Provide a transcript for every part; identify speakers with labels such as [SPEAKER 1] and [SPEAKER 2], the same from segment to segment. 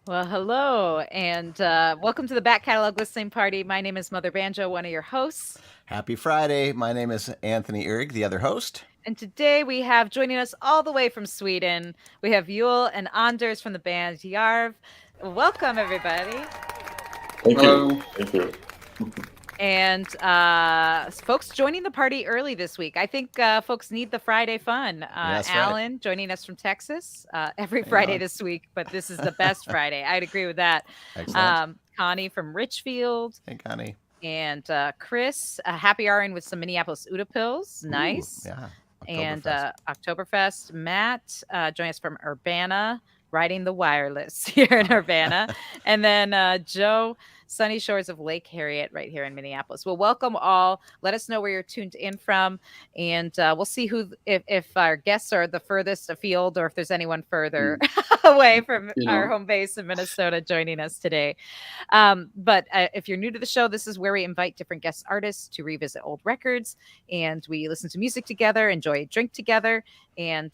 [SPEAKER 1] Well, hello, and welcome to the Back Catalog Listening Party. My name is Mother Banjo, one of your hosts.
[SPEAKER 2] Happy Friday. My name is Anthony Ihrig, the other host.
[SPEAKER 1] And today we have joining us all the way from Sweden, we have Yule and Anders from the band Jaerv. Welcome, everybody.
[SPEAKER 3] Thank you.
[SPEAKER 4] Hello.
[SPEAKER 3] Thank you.
[SPEAKER 1] And folks joining the party early this week. I think folks need the Friday fun.
[SPEAKER 2] That's right.
[SPEAKER 1] Alan joining us from Texas every Friday this week, but this is the best Friday. I'd agree with that.
[SPEAKER 2] Excellent.
[SPEAKER 1] Connie from Richfield.
[SPEAKER 2] Hey, Connie.
[SPEAKER 1] And Chris, happy houring with some Minneapolis Uda Pills. Nice.
[SPEAKER 2] Ooh, yeah.
[SPEAKER 1] And
[SPEAKER 2] Oktoberfest.
[SPEAKER 1] Oktoberfest. Matt joining us from Urbana, riding the wireless here in Urbana. And then Joe, sunny shores of Lake Harriet right here in Minneapolis. Well, welcome all. Let us know where you're tuned in from. And we'll see if our guests are the furthest afield or if there's anyone further away from our home base in Minnesota joining us today. But if you're new to the show, this is where we invite different guest artists to revisit old records, and we listen to music together, enjoy a drink together. And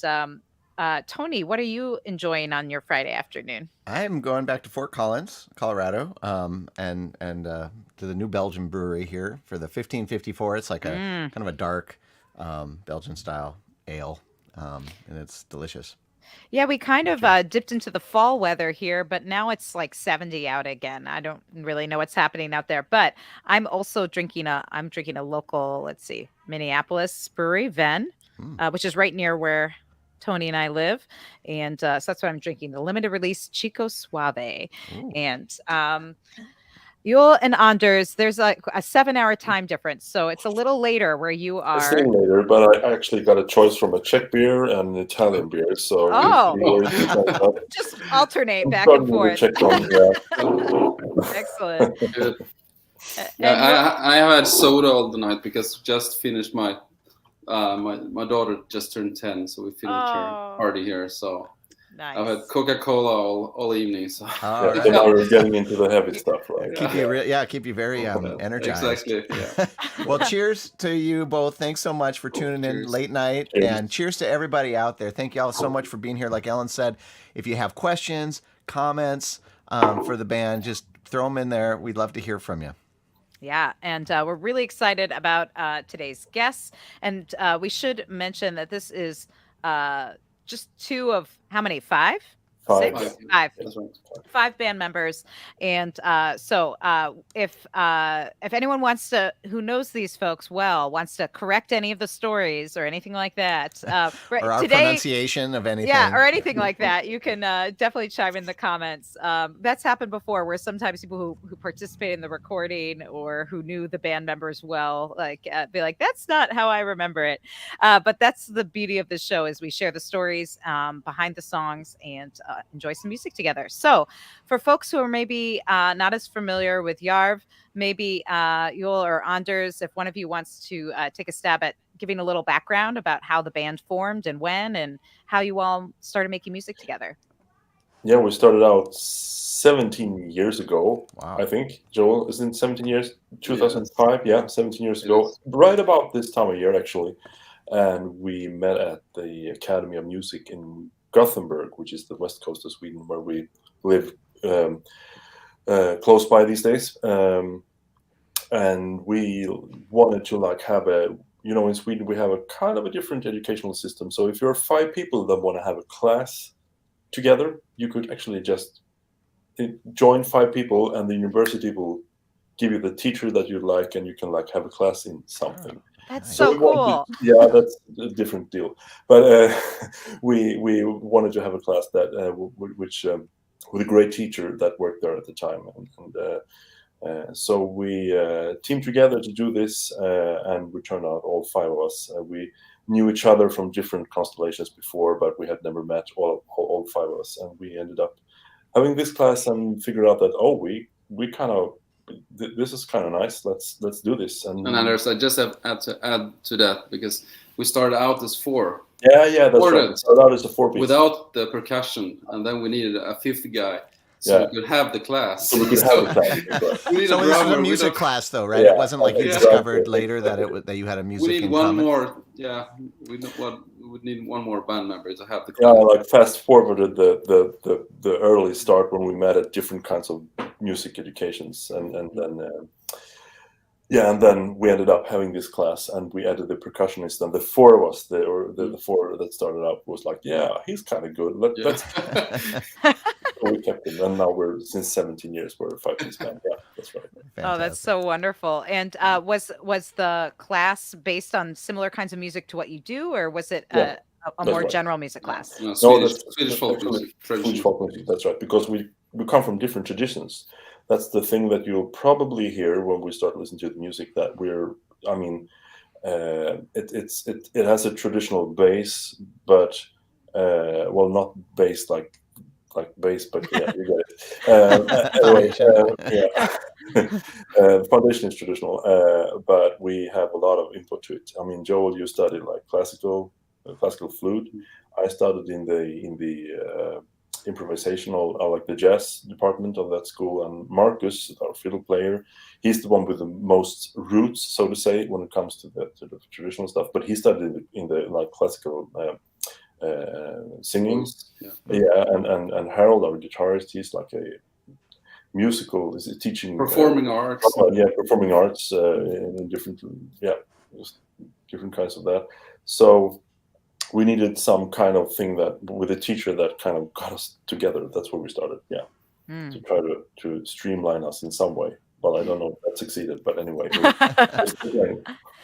[SPEAKER 1] Tony, what are you enjoying on your Friday afternoon?
[SPEAKER 2] I'm going back to Fort Collins, Colorado, and to the New Belgium brewery here for the 1554. It's like a kind of a dark Belgian style ale, and it's delicious.
[SPEAKER 1] Yeah, we kind of dipped into the fall weather here, but now it's like 70 out again. I don't really know what's happening out there, but I'm also drinking a local, let's see, Minneapolis brewery, Ven, which is right near where Tony and I live. And so that's what I'm drinking, the limited release Chico Suave.
[SPEAKER 2] Ooh.
[SPEAKER 1] And Yule and Anders, there's a 7-hour time difference, so it's a little later where you are.
[SPEAKER 3] It's still later, but I actually got a choice from a Czech beer and an Italian beer. So
[SPEAKER 1] just alternate back
[SPEAKER 3] starting
[SPEAKER 1] and
[SPEAKER 3] with the
[SPEAKER 1] forth.
[SPEAKER 3] Czech one, yeah.
[SPEAKER 1] Excellent.
[SPEAKER 4] Good. I have had soda all the night because just finished my daughter just turned 10, so we finished her party here. So
[SPEAKER 1] nice.
[SPEAKER 4] I've had Coca-Cola all evening. So
[SPEAKER 2] All right.
[SPEAKER 3] So now we're getting into the heavy stuff, right?
[SPEAKER 2] Keep you very energized.
[SPEAKER 4] Exactly. Yeah.
[SPEAKER 2] Well, cheers to you both. Thanks so much for tuning in late night.
[SPEAKER 3] Cheers.
[SPEAKER 2] And cheers to everybody out there. Thank you all so much for being here. Like Ellen said, if you have questions, comments for the band, just throw them in there. We'd love to hear from you.
[SPEAKER 1] Yeah, and we're really excited about today's guests. And we should mention that this is just two of how many? Five?
[SPEAKER 3] Five.
[SPEAKER 1] Six? Five.
[SPEAKER 4] That's right.
[SPEAKER 1] 5 band members. And so if anyone who knows these folks well, wants to correct any of the stories or anything like that,
[SPEAKER 2] or our pronunciation of anything.
[SPEAKER 1] Yeah, or anything like that, you can definitely chime in the comments. That's happened before, where sometimes people who participate in the recording or who knew the band members well, be like, that's not how I remember it. But that's the beauty of this show, is we share the stories behind the songs and enjoy some music together. So for folks who are maybe not as familiar with Jaerv, maybe Yule or Anders, if one of you wants to take a stab at giving a little background about how the band formed and when, and how you all started making music together.
[SPEAKER 3] Yeah, we started out 17 years ago.
[SPEAKER 2] Wow.
[SPEAKER 3] I think. Joel, isn't it 17 years? 2005? Yeah, 17 years ago. Right about this time of year, actually. And we met at the Academy of Music in Gothenburg, which is the west coast of Sweden, where we live close by these days. And we wanted to have in Sweden we have a kind of a different educational system. So if you're 5 people that want to have a class together, you could actually just join 5 people, and the university will give you the teacher that you like, and you can have a class in something.
[SPEAKER 1] That's so cool.
[SPEAKER 3] Yeah, that's a different deal. But we wanted to have a class that which with a great teacher that worked there at the time, and so we teamed together to do this, and we turned out all 5 of us. We knew each other from different constellations before, but we had never met all 5 of us, and we ended up having this class and figured out that we kind of. This is kind of nice. Let's do this. And
[SPEAKER 4] Anders, I just have to add to that, because we started out as 4.
[SPEAKER 3] Yeah, that's right. Started out as a 4-piece
[SPEAKER 4] without the percussion, and then we needed a 5th guy. So we could have the class.
[SPEAKER 3] So we could have a class.
[SPEAKER 2] So this was a music class, though, right? Yeah, it wasn't like you discovered later that you had a music.
[SPEAKER 4] We need one more. Yeah, we would need one more band member to have the
[SPEAKER 3] yeah, like fast forwarded the early start when we met at different kinds of music educations, and then yeah, and then we ended up having this class, and we added the percussionist, and the four of us, the four that started up was like, yeah, he's kind of good. Let's so we kept him, and now we're since 17 years we're a 5-piece band. Yeah, that's right.
[SPEAKER 1] Oh, that's
[SPEAKER 2] Fantastic.
[SPEAKER 1] so wonderful. And was the class based on similar kinds of music to what you do, or was it
[SPEAKER 3] Yeah,
[SPEAKER 1] a
[SPEAKER 3] that's
[SPEAKER 1] more
[SPEAKER 3] right.
[SPEAKER 1] general music class?
[SPEAKER 4] No,
[SPEAKER 3] No, that's
[SPEAKER 4] Swedish folk
[SPEAKER 3] actually
[SPEAKER 4] music,
[SPEAKER 3] Swedish
[SPEAKER 4] traditional.
[SPEAKER 3] folk music. That's right, because we come from different traditions. That's the thing that you'll probably hear when we start listening to the music. That I mean, it has a traditional base, but well, not bass like bass, but yeah, you get it. Anyway, yeah. The foundation is traditional, but we have a lot of input to it. I mean, Joel, you studied like classical flute. I studied in the improvisational, like the jazz department of that school. And Marcus, our fiddle player, he's the one with the most roots, so to say, when it comes to the traditional stuff. But he studied in the like classical singing. Yeah, and Harold, our guitarist, he's like a musical, is teaching
[SPEAKER 4] performing arts.
[SPEAKER 3] Yeah, performing arts in different different kinds of that. So we needed some kind of thing that with a teacher that kind of got us together. That's where we started. Yeah, to try to streamline us in some way. Well, I don't know if that succeeded, but anyway.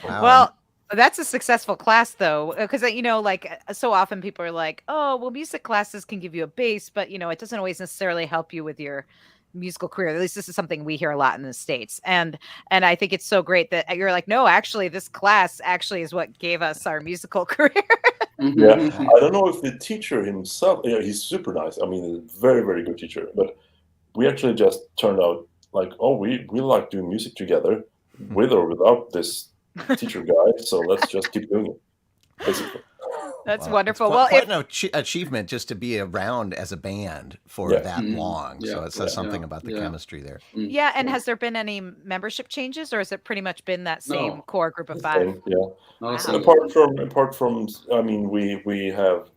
[SPEAKER 2] Wow.
[SPEAKER 1] Well, that's a successful class though, because like so often people are like, oh, well, music classes can give you a base, but it doesn't always necessarily help you with your musical career. At least this is something we hear a lot in the States. And I think it's so great that you're like, no, actually, this class actually is what gave us our musical career.
[SPEAKER 3] Yeah, I don't know if the teacher himself, yeah, he's super nice. I mean, a very, very good teacher. But we actually just turned out like, oh, we like doing music together with or without this teacher guy. So let's just keep doing it, basically.
[SPEAKER 1] That's
[SPEAKER 2] Wow.
[SPEAKER 1] wonderful.
[SPEAKER 2] It's
[SPEAKER 1] Well,
[SPEAKER 2] quite an achievement just to be around as a band for that long.
[SPEAKER 4] Yeah.
[SPEAKER 2] So it says something about the chemistry there.
[SPEAKER 1] Yeah, and has there been any membership changes, or has it pretty much been that same core group of 5?
[SPEAKER 3] Same, yeah.
[SPEAKER 1] Wow.
[SPEAKER 3] Apart from, I mean, we have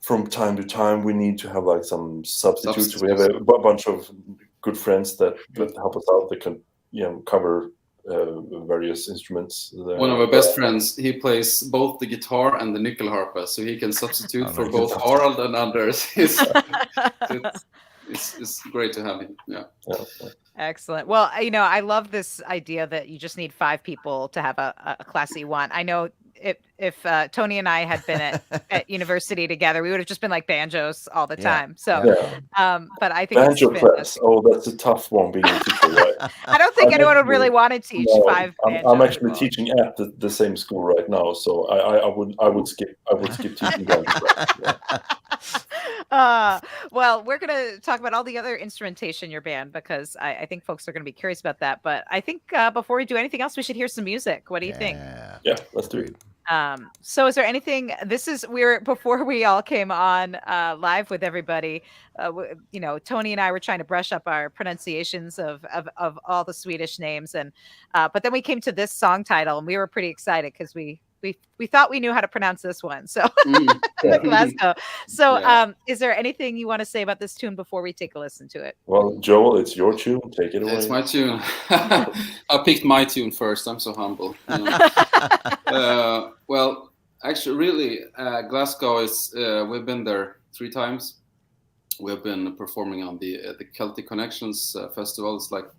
[SPEAKER 3] from time to time we need to have like some substitutes. We have a bunch of good friends that help us out. They can cover various instruments.
[SPEAKER 4] One of our best friends, he plays both the guitar and the nyckelharpa, so he can substitute for both Harald and Anders. It's great to have him. Yeah.
[SPEAKER 1] Excellent. Well, I love this idea that you just need 5 people to have a class you want. I know if Tony and I had been at university together, we would have just been like banjos all the time. So, but I think
[SPEAKER 3] banjo class. Oh, that's a tough one being a teacher, right?
[SPEAKER 1] I don't think anyone would really want to teach 5 banjo.
[SPEAKER 3] I'm actually teaching at the same school right now, so I would skip teaching banjo class.
[SPEAKER 1] Well, we're going to talk about all the other instrumentation in your band because I think folks are going to be curious about that. But I think before we do anything else, we should hear some music. What do you think?
[SPEAKER 3] Yeah, let's do it.
[SPEAKER 1] So is there anything, before we all came on live with everybody, Tony and I were trying to brush up our pronunciations of all the Swedish names. And, but then we came to this song title and we were pretty excited because we thought we knew how to pronounce this one. So Glasgow. So is there anything you want to say about this tune before we take a listen to it?
[SPEAKER 3] Well, Joel, it's your tune. Take it away.
[SPEAKER 4] It's my tune. I picked my tune first. I'm so humble. Well, actually, really, Glasgow is. We've been there 3 times. We've been performing on the Celtic Connections festival. It's like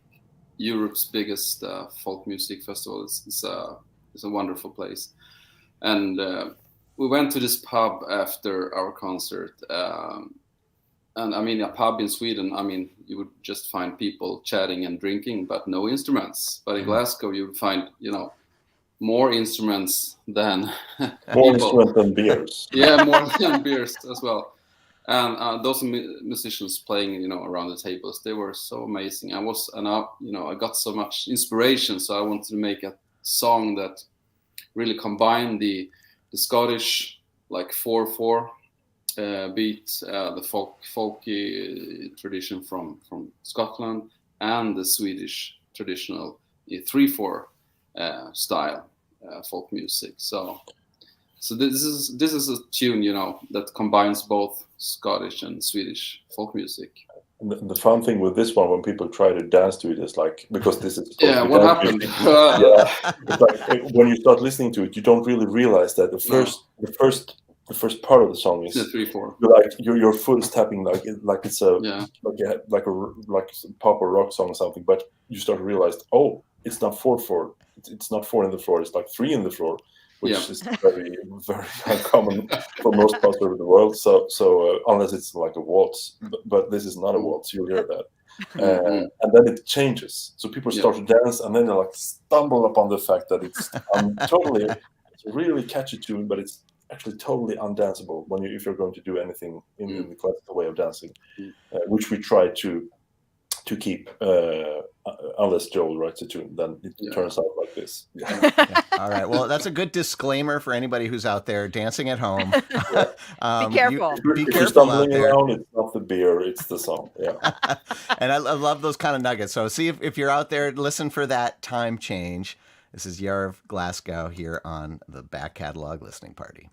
[SPEAKER 4] Europe's biggest folk music festival. It's a wonderful place. And we went to this pub after our concert. And I mean, a pub in Sweden, I mean, you would just find people chatting and drinking, but no instruments. But in Glasgow, you would find, more instruments than
[SPEAKER 3] more instruments than beers.
[SPEAKER 4] Yeah, more than beers as well. And those musicians playing, around the tables, they were so amazing. I got so much inspiration, so I wanted to make a song that really combined the Scottish like 4/4 beat, the folky tradition from Scotland, and the Swedish traditional 3/4 style folk music. So So this is a tune, you know, that combines both Scottish and Swedish folk music.
[SPEAKER 3] And the fun thing with this one, when people try to dance to it, is like, because this is supposed to be
[SPEAKER 4] What
[SPEAKER 3] dance
[SPEAKER 4] happened?
[SPEAKER 3] music, yeah, it's like when you start listening to it, you don't really realize that the first part of the song is
[SPEAKER 4] 3/4.
[SPEAKER 3] Your foot is tapping like it's a like a pop or rock song or something, but you start to realize, oh, it's not 4/4, it's not 4 in the floor, it's like 3 in the floor, which is very, very uncommon for most parts of the world. So unless it's like a waltz, but this is not a waltz, you'll hear that. And then it changes. So people start to dance, and then they like stumble upon the fact that it's it's a really catchy tune, but it's actually totally undanceable if you're going to do anything in the classical way of dancing, which we try to keep. Unless Joel writes a tune, then it turns out like this.
[SPEAKER 2] All right. Well, that's a good disclaimer for anybody who's out there dancing at home.
[SPEAKER 1] Be careful.
[SPEAKER 2] Be
[SPEAKER 3] if
[SPEAKER 2] careful
[SPEAKER 3] you're stumbling
[SPEAKER 2] out there.
[SPEAKER 3] around, it's not the beer, it's the song. Yeah.
[SPEAKER 2] And I love those kind of nuggets. So see if you're out there, listen for that time change. This is Jaerv Glasgow here on the Back Catalog Listening Party.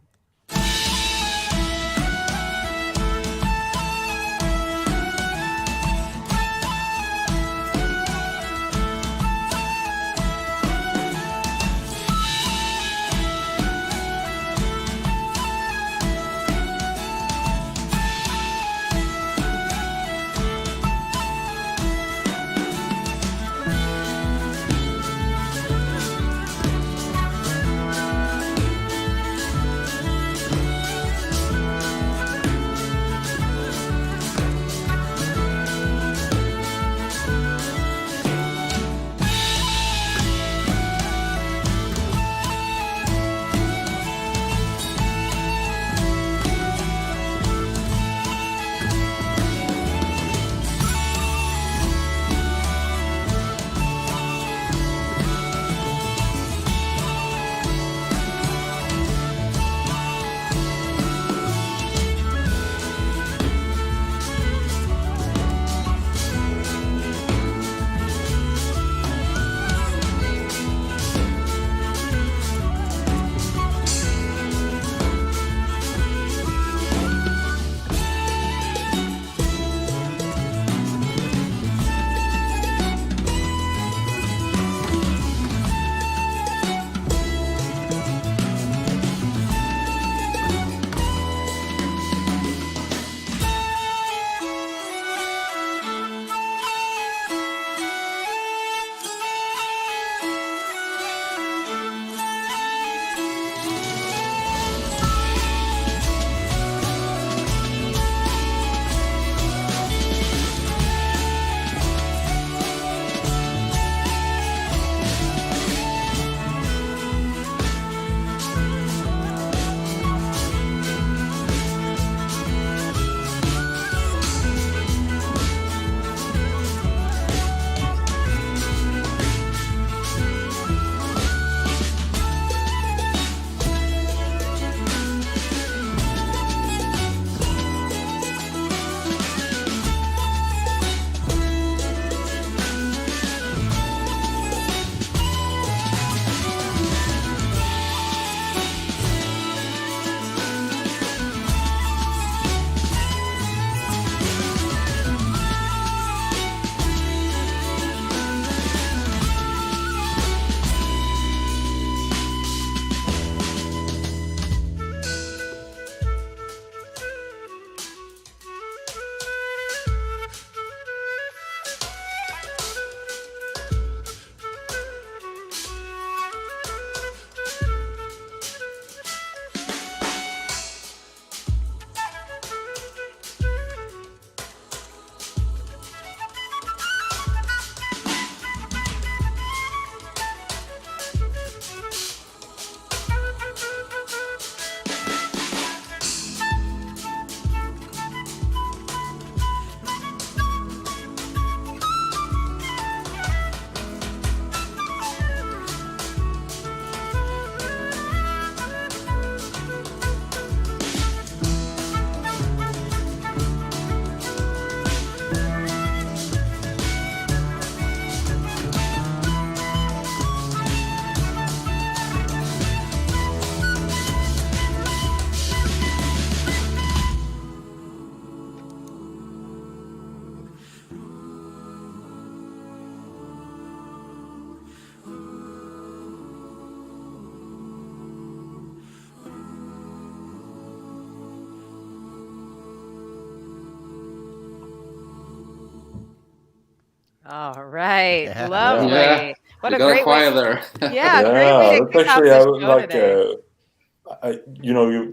[SPEAKER 1] All right.
[SPEAKER 2] Yeah.
[SPEAKER 1] Lovely.
[SPEAKER 4] Yeah.
[SPEAKER 1] What
[SPEAKER 4] We
[SPEAKER 1] a
[SPEAKER 4] got a
[SPEAKER 1] great
[SPEAKER 4] choir
[SPEAKER 1] way.
[SPEAKER 4] there.
[SPEAKER 1] Yeah, great way to
[SPEAKER 3] that's
[SPEAKER 1] kick off
[SPEAKER 3] actually
[SPEAKER 1] the
[SPEAKER 3] how,
[SPEAKER 1] show
[SPEAKER 3] like,
[SPEAKER 1] today.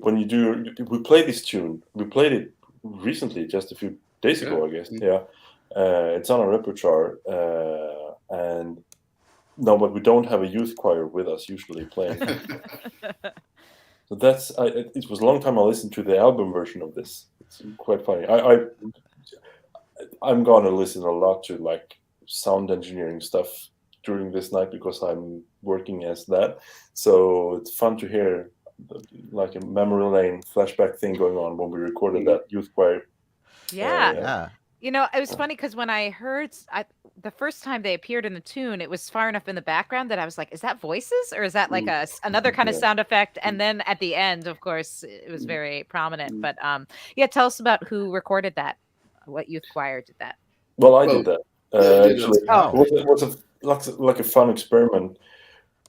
[SPEAKER 3] when you do, we play this tune. We played it recently, just a few days ago, I guess. Yeah, it's on our repertoire, and no, but we don't have a youth choir with us usually playing. So that's it was a long time I listened to the album version of this. It's quite funny. I'm gonna listen a lot to like sound engineering stuff during this night because I'm working as that. So it's fun to hear like a memory lane flashback thing going on when we recorded that youth choir.
[SPEAKER 1] Yeah.
[SPEAKER 2] Yeah.
[SPEAKER 1] You know, it was funny because when I heard the first time they appeared in the tune, it was far enough in the background that I was like, "Is that voices or is that like another kind of
[SPEAKER 3] Yeah.
[SPEAKER 1] sound effect?" And then at the end, of course, it was very prominent. But yeah, tell us about who recorded that. What youth choir did that?
[SPEAKER 3] Well, I
[SPEAKER 4] Well,
[SPEAKER 3] did that.
[SPEAKER 4] you did
[SPEAKER 3] Actually,
[SPEAKER 4] it.
[SPEAKER 2] Oh.
[SPEAKER 3] it was like a fun experiment.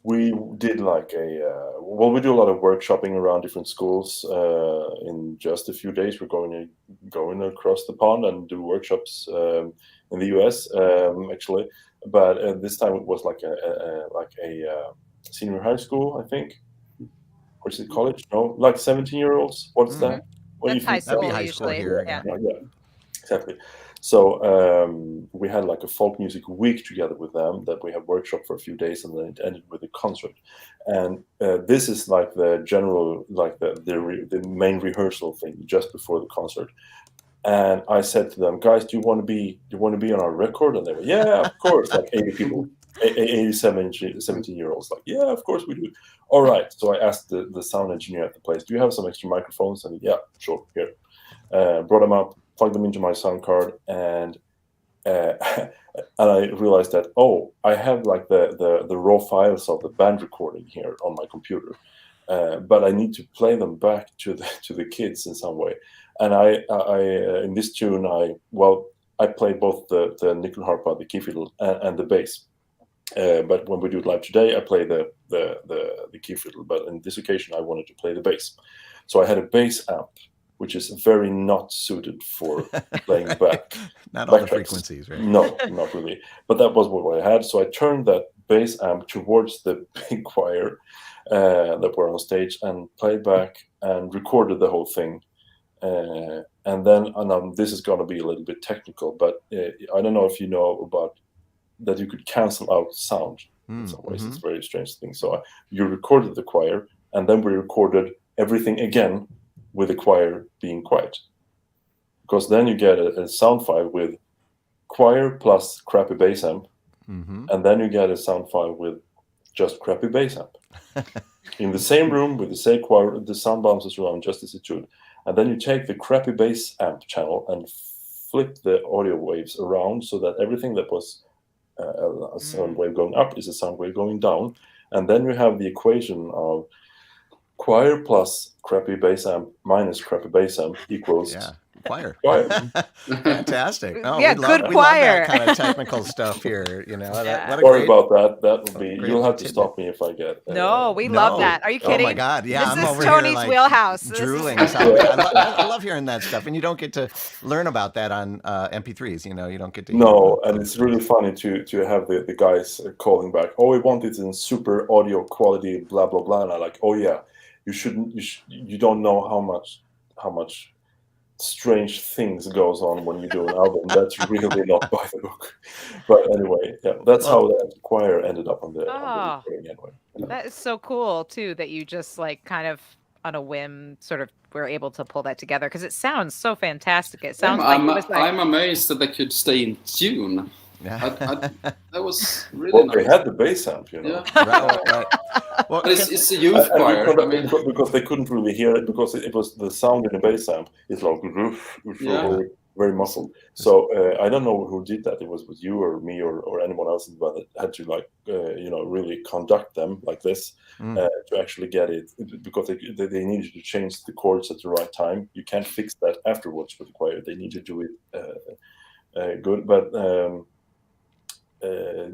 [SPEAKER 3] We did like we do a lot of workshopping around different schools. In just a few days, we're going across the pond and do workshops in the US, actually. But this time it was like a senior high school, I think. Or is it college? No, like 17-year-olds. What's that? What do you
[SPEAKER 1] That's high
[SPEAKER 3] think?
[SPEAKER 2] That'd be
[SPEAKER 1] school
[SPEAKER 2] high school
[SPEAKER 1] usually.
[SPEAKER 2] here.
[SPEAKER 1] Yeah.
[SPEAKER 3] Yeah, exactly. So we had like a folk music week together with them that we had workshop for a few days, and then it ended with a concert. And this is like the general, like the main rehearsal thing just before the concert. And I said to them, guys, do you want to be on our record? And they were, yeah, of course. Like 80 people, 87, 17-year-olds, like, yeah, of course we do. All right. So I asked the sound engineer at the place, do you have some extra microphones? And yeah, sure, here. Brought them up, plugged them into my sound card, and and I realized that I have like the raw files of the band recording here on my computer, but I need to play them back to the kids in some way. And I in this tune I play both the nickel harpa, the key fiddle, and the bass. But when we do it live today, I play the key fiddle. But in this occasion, I wanted to play the bass, so I had a bass amp, which is very not suited for playing back.
[SPEAKER 2] Not all the
[SPEAKER 3] backtracks.
[SPEAKER 2] frequencies, right?
[SPEAKER 3] No, not really. But that was what I had. So I turned that bass amp towards the big choir that were on stage and played back and recorded the whole thing. And then this is going to be a little bit technical, but I don't know if you know about that you could cancel out sound in some ways. It's a very strange thing. So you recorded the choir, and then we recorded everything again with the choir being quiet. Because then you get a sound file with choir plus crappy bass amp, and then you get a sound file with just crappy bass amp. In the same room with the same choir, the sound bounces around just as it should. And then you take the crappy bass amp channel and flip the audio waves around so that everything that was a sound wave going up is a sound wave going down. And then you have the equation of choir plus crappy bass amp minus crappy bass amp equals
[SPEAKER 2] choir.
[SPEAKER 3] choir.
[SPEAKER 2] Fantastic. Oh,
[SPEAKER 1] Yeah,
[SPEAKER 2] we love
[SPEAKER 1] good
[SPEAKER 2] we love that
[SPEAKER 1] choir.
[SPEAKER 2] kind of technical stuff here. You know,
[SPEAKER 1] Yeah.
[SPEAKER 2] what a
[SPEAKER 3] Sorry
[SPEAKER 2] great.
[SPEAKER 3] about that. That would be.
[SPEAKER 2] great
[SPEAKER 3] You'll have to
[SPEAKER 2] tidbit.
[SPEAKER 3] stop me if I get.
[SPEAKER 1] No, we love that. Are you
[SPEAKER 2] Oh my
[SPEAKER 1] kidding?
[SPEAKER 2] God! Yeah,
[SPEAKER 1] This
[SPEAKER 2] I'm
[SPEAKER 1] is
[SPEAKER 2] over
[SPEAKER 1] Tony's
[SPEAKER 2] here like
[SPEAKER 1] wheelhouse. This is-
[SPEAKER 2] drooling. I love hearing that stuff, and you don't get to learn about that on MP3s. You know, you don't get to. Hear
[SPEAKER 3] No,
[SPEAKER 2] about
[SPEAKER 3] and
[SPEAKER 2] those
[SPEAKER 3] it's really
[SPEAKER 2] things.
[SPEAKER 3] funny to have the guys calling back. Oh, we want it in super audio quality, blah blah blah. And I'm like, oh yeah, you shouldn't. You don't know how much strange things goes on when you do an album. That's really not by the book. But anyway, yeah, that's how that choir ended up on the
[SPEAKER 1] Oh,
[SPEAKER 3] recording anyway. Yeah.
[SPEAKER 1] that is so cool too that you just like kind of on a whim sort of were able to pull that together because it sounds so fantastic. It sounds like it was like
[SPEAKER 4] I'm amazed that they could stay in tune.
[SPEAKER 2] Yeah.
[SPEAKER 4] That was really
[SPEAKER 3] Well,
[SPEAKER 4] nice.
[SPEAKER 3] they had the bass amp, you know.
[SPEAKER 4] Yeah.
[SPEAKER 2] Right. Well,
[SPEAKER 4] But it's a youth
[SPEAKER 3] And
[SPEAKER 4] choir. I mean,
[SPEAKER 3] because they couldn't really hear it because it was the sound in the bass amp is like
[SPEAKER 4] Yeah.
[SPEAKER 3] very muffled. So I don't know who did that. It was with you or me or anyone else in the band that had to like really conduct them like this to actually get it because they needed to change the chords at the right time. You can't fix that afterwards with the choir. They need to do it good, but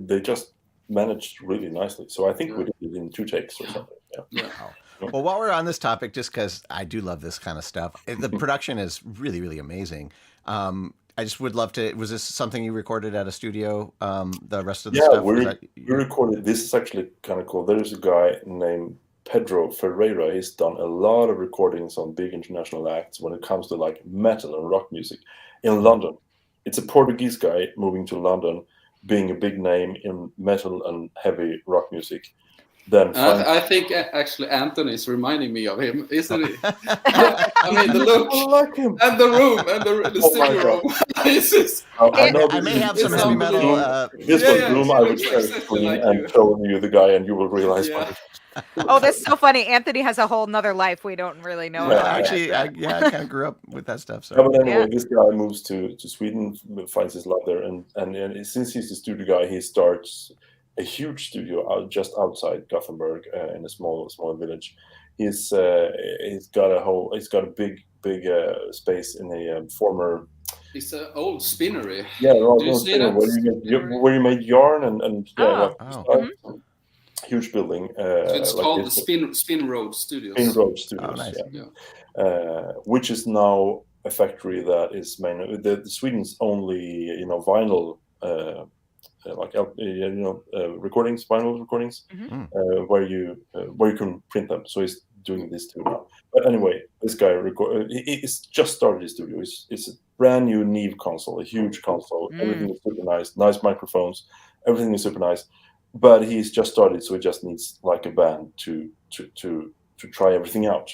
[SPEAKER 3] they just managed really nicely. So I think we did it in 2 takes or something. Yeah.
[SPEAKER 2] Wow. Well, while we're on this topic, just because I do love this kind of stuff, the production is really, really amazing. I just would love to. Was this something you recorded at a studio? The rest of the
[SPEAKER 3] Yeah,
[SPEAKER 2] stuff
[SPEAKER 3] we
[SPEAKER 2] was that
[SPEAKER 3] we recorded. This is actually kind of cool. There is a guy named Pedro Ferreira. He's done a lot of recordings on big international acts when it comes to like metal and rock music in London. It's a Portuguese guy moving to London, being a big name in metal and heavy rock music. Then find
[SPEAKER 4] I think actually Anthony is reminding me of him, isn't he? I mean, the look
[SPEAKER 3] I like him.
[SPEAKER 4] and the room and the
[SPEAKER 3] Oh my
[SPEAKER 4] studio
[SPEAKER 3] God.
[SPEAKER 4] room. It's just,
[SPEAKER 3] I know
[SPEAKER 2] I may have
[SPEAKER 4] it's
[SPEAKER 2] some heavy metal.
[SPEAKER 4] unbelievable.
[SPEAKER 3] If this
[SPEAKER 4] Yeah,
[SPEAKER 3] was
[SPEAKER 4] yeah,
[SPEAKER 3] Zoom,
[SPEAKER 4] she
[SPEAKER 3] I would
[SPEAKER 4] looks
[SPEAKER 3] share a
[SPEAKER 4] exactly
[SPEAKER 3] screen
[SPEAKER 4] like
[SPEAKER 3] and
[SPEAKER 4] you.
[SPEAKER 3] show you the guy, and you will realize
[SPEAKER 4] Yeah.
[SPEAKER 1] Oh, that's so funny. Anthony has a whole nother life we don't really know
[SPEAKER 3] Yeah,
[SPEAKER 1] about.
[SPEAKER 2] Actually, I kind of grew up with that stuff.
[SPEAKER 3] Yeah,
[SPEAKER 2] So
[SPEAKER 3] but anyway,
[SPEAKER 1] Yeah.
[SPEAKER 3] this guy moves to Sweden, finds his love there, and since he's a studio guy, he starts a huge studio just outside Gothenburg in a small village. He's got a big space in a former
[SPEAKER 4] It's an old spinnery.
[SPEAKER 3] yeah
[SPEAKER 4] Do you see that?
[SPEAKER 3] where you made yarn and
[SPEAKER 1] Oh.
[SPEAKER 3] huge building
[SPEAKER 4] So it's
[SPEAKER 3] like
[SPEAKER 4] called
[SPEAKER 3] this
[SPEAKER 4] the Spin Road Studios.
[SPEAKER 3] Main Road
[SPEAKER 2] oh,
[SPEAKER 3] Studios.
[SPEAKER 2] nice.
[SPEAKER 4] Yeah.
[SPEAKER 3] Which is now a factory that is the Sweden's only vinyl recordings, vinyl recordings, where you can print them. So he's doing this too now. But anyway, this guy he's just started his studio. It's a brand new Neve console, a huge console. Everything is super nice microphones. Everything is super nice. But he's just started, so he just needs like a band to try everything out.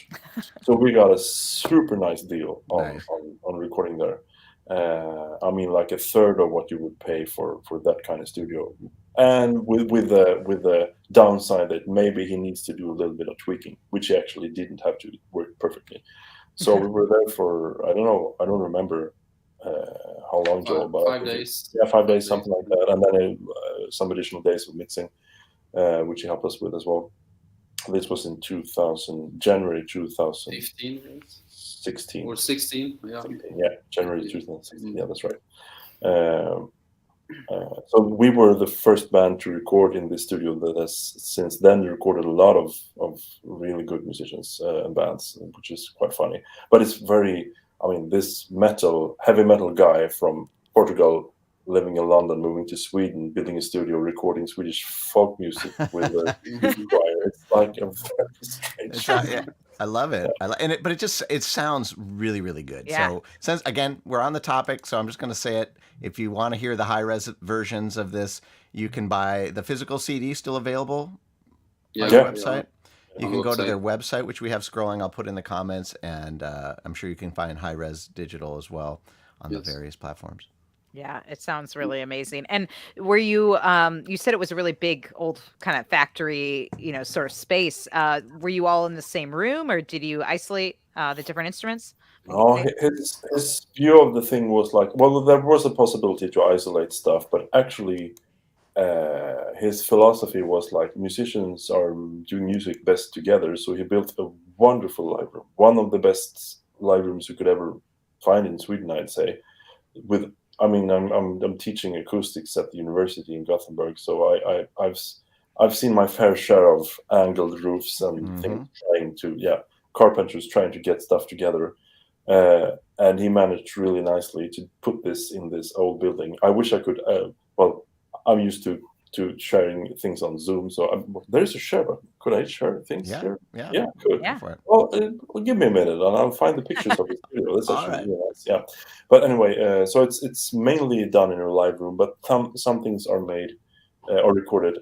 [SPEAKER 3] So we got a super nice deal on recording there. I mean, like a third of what you would pay for that kind of studio, and with the downside that maybe he needs to do a little bit of tweaking, which he actually didn't have to work perfectly. So we were there for I don't remember how long, Joel, but
[SPEAKER 4] 5 days.
[SPEAKER 3] Yeah, 5 days, something like that, and then some additional days of mixing, which he helped us with as well. This was in January 2016
[SPEAKER 4] 15 or 16. Yeah.
[SPEAKER 3] January 2016. Yeah, that's right. So we were the first band to record in this studio that has since then recorded a lot of really good musicians and bands, which is quite funny. But it's very, I mean, this heavy metal guy from Portugal living in London, moving to Sweden, building a studio, recording Swedish folk music with a choir. It's like a very strange.
[SPEAKER 2] I love it. But it sounds really, really good.
[SPEAKER 1] Yeah.
[SPEAKER 2] So since again we're on the topic, so I'm just going to say it. If you want to hear the high res versions of this, you can buy the physical CD still available on their website. You can go to their website, which we have scrolling. I'll put in the comments, and I'm sure you can find high res digital as well on the various platforms.
[SPEAKER 1] Yeah, it sounds really amazing. And were you you said it was a really big old kind of factory, sort of space. Were you all in the same room, or did you isolate the different instruments?
[SPEAKER 3] No, his view of the thing was like, well, there was a possibility to isolate stuff, but actually his philosophy was like musicians are doing music best together. So he built a wonderful live room, one of the best live rooms you could ever find in Sweden, I'd say. I'm teaching acoustics at the university in Gothenburg, so I've seen my fair share of angled roofs and things carpenters trying to get stuff together, and he managed really nicely to put this in this old building. I wish I could. I'm used to sharing things on Zoom, so there's a share button. Could I share things here?
[SPEAKER 2] Yeah,
[SPEAKER 3] good.
[SPEAKER 1] Yeah.
[SPEAKER 3] Well, give me a minute, and I'll find the pictures of the studio. That's actually really nice. Yeah, but anyway, so it's mainly done in a live room, but some things are made or recorded.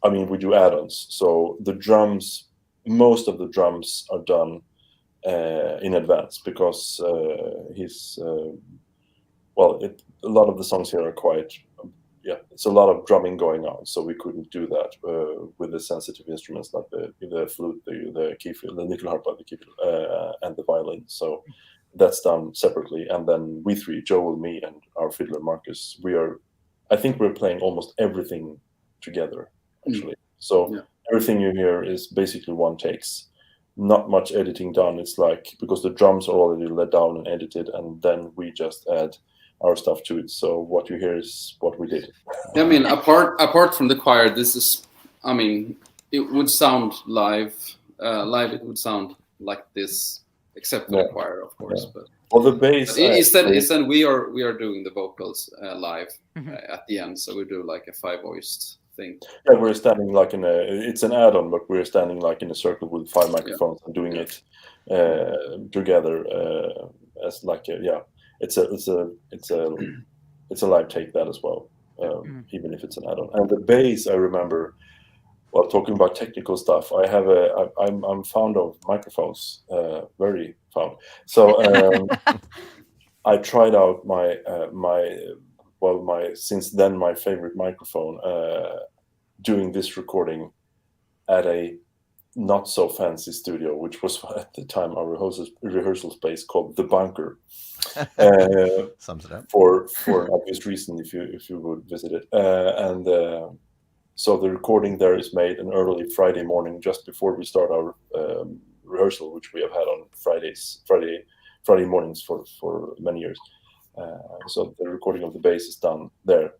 [SPEAKER 3] We do add-ons. So the drums, most of the drums are done in advance because a lot of the songs here are quite. It's a lot of drumming going on, so we couldn't do that with the sensitive instruments like the flute, the keyfield, the nyckelharpa, the keyfield, and the violin. So that's done separately, and then we three, Joel, me, and our fiddler Marcus, I think we're playing almost everything together actually. So everything you hear is basically one takes. Not much editing done. It's like because the drums are already let down and edited, and then we just add our stuff to it. So what you hear is what we did.
[SPEAKER 4] I mean, apart from the choir, this is, it would sound live. Live, it would sound like this, except for the choir, of course. But
[SPEAKER 3] Well, the bass.
[SPEAKER 4] Instead, we are doing the vocals live at the end, so we do like a 5-voiced thing.
[SPEAKER 3] Yeah, we're standing like it's an add-on, but we're standing like in a circle with 5 microphones and doing it together as like it's a live take that as well, even if it's an add-on. And the bass, I remember. Well, talking about technical stuff, I'm fond of microphones, very fond. So I tried out my since then my favorite microphone doing this recording at a not so fancy studio, which was at the time our rehearsal space called the Bunker.
[SPEAKER 2] Sums it up.
[SPEAKER 3] For an obvious reason, if you would visit it, so the recording there is made an early Friday morning, just before we start our rehearsal, which we have had on Friday mornings for many years. So the recording of the bass is done there.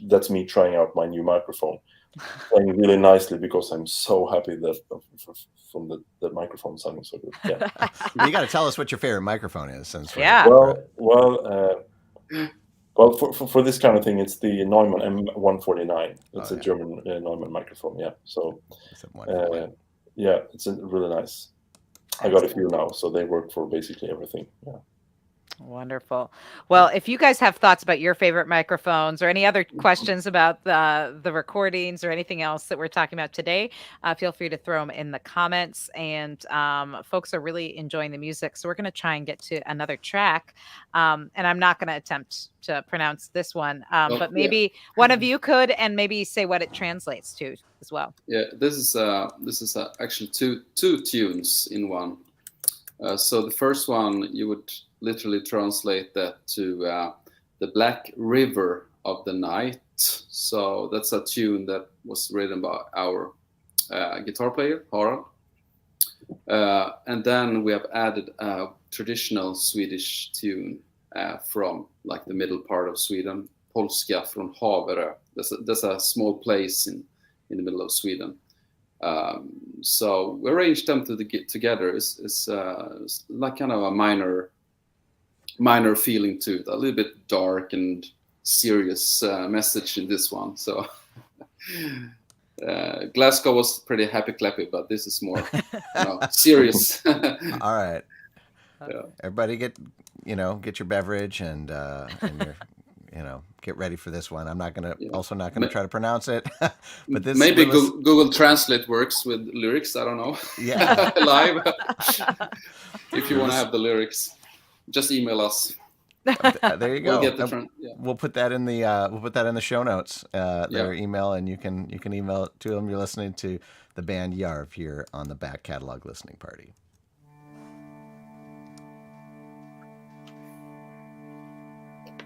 [SPEAKER 3] That's me trying out my new microphone, playing really nicely because I'm so happy that from the microphone sounding so good. Yeah.
[SPEAKER 2] You got to tell us what your favorite microphone is, since
[SPEAKER 3] Well, for this kind of thing, it's the Neumann M149. It's a German Neumann microphone. Yeah. So, it's really nice. I got a few now, so they work for basically everything. Yeah.
[SPEAKER 1] Wonderful. Well, if you guys have thoughts about your favorite microphones or any other questions about the recordings or anything else that we're talking about today, feel free to throw them in the comments. And folks are really enjoying the music. So we're going to try and get to another track. And I'm not going to attempt to pronounce this one, but maybe one of you could, and maybe say what it translates to as well.
[SPEAKER 4] Yeah, this is actually two tunes in one. So the first one, you would literally translate that to the Black River of the Night. So that's a tune that was written by our guitar player, Harald. And then we have added a traditional Swedish tune from like the middle part of Sweden, Polska from Haverö. That's a small place in the middle of Sweden. So we arranged them together. It's like kind of a minor feeling to it, a little bit dark and serious message in this one. So Glasgow was pretty happy clappy, but this is more serious.
[SPEAKER 2] All right.
[SPEAKER 4] Yeah.
[SPEAKER 2] Everybody get your beverage and get ready for this one. I'm not gonna try to pronounce it, but this
[SPEAKER 4] maybe Google Translate works with lyrics. I don't know.
[SPEAKER 2] Yeah,
[SPEAKER 4] live. If you want to have the lyrics, just email us.
[SPEAKER 2] There you go.
[SPEAKER 4] We'll get
[SPEAKER 2] we'll put that in the show notes. Their email, and you can email it to them. You're listening to the band Jaerv here on the Back Catalog Listening Party.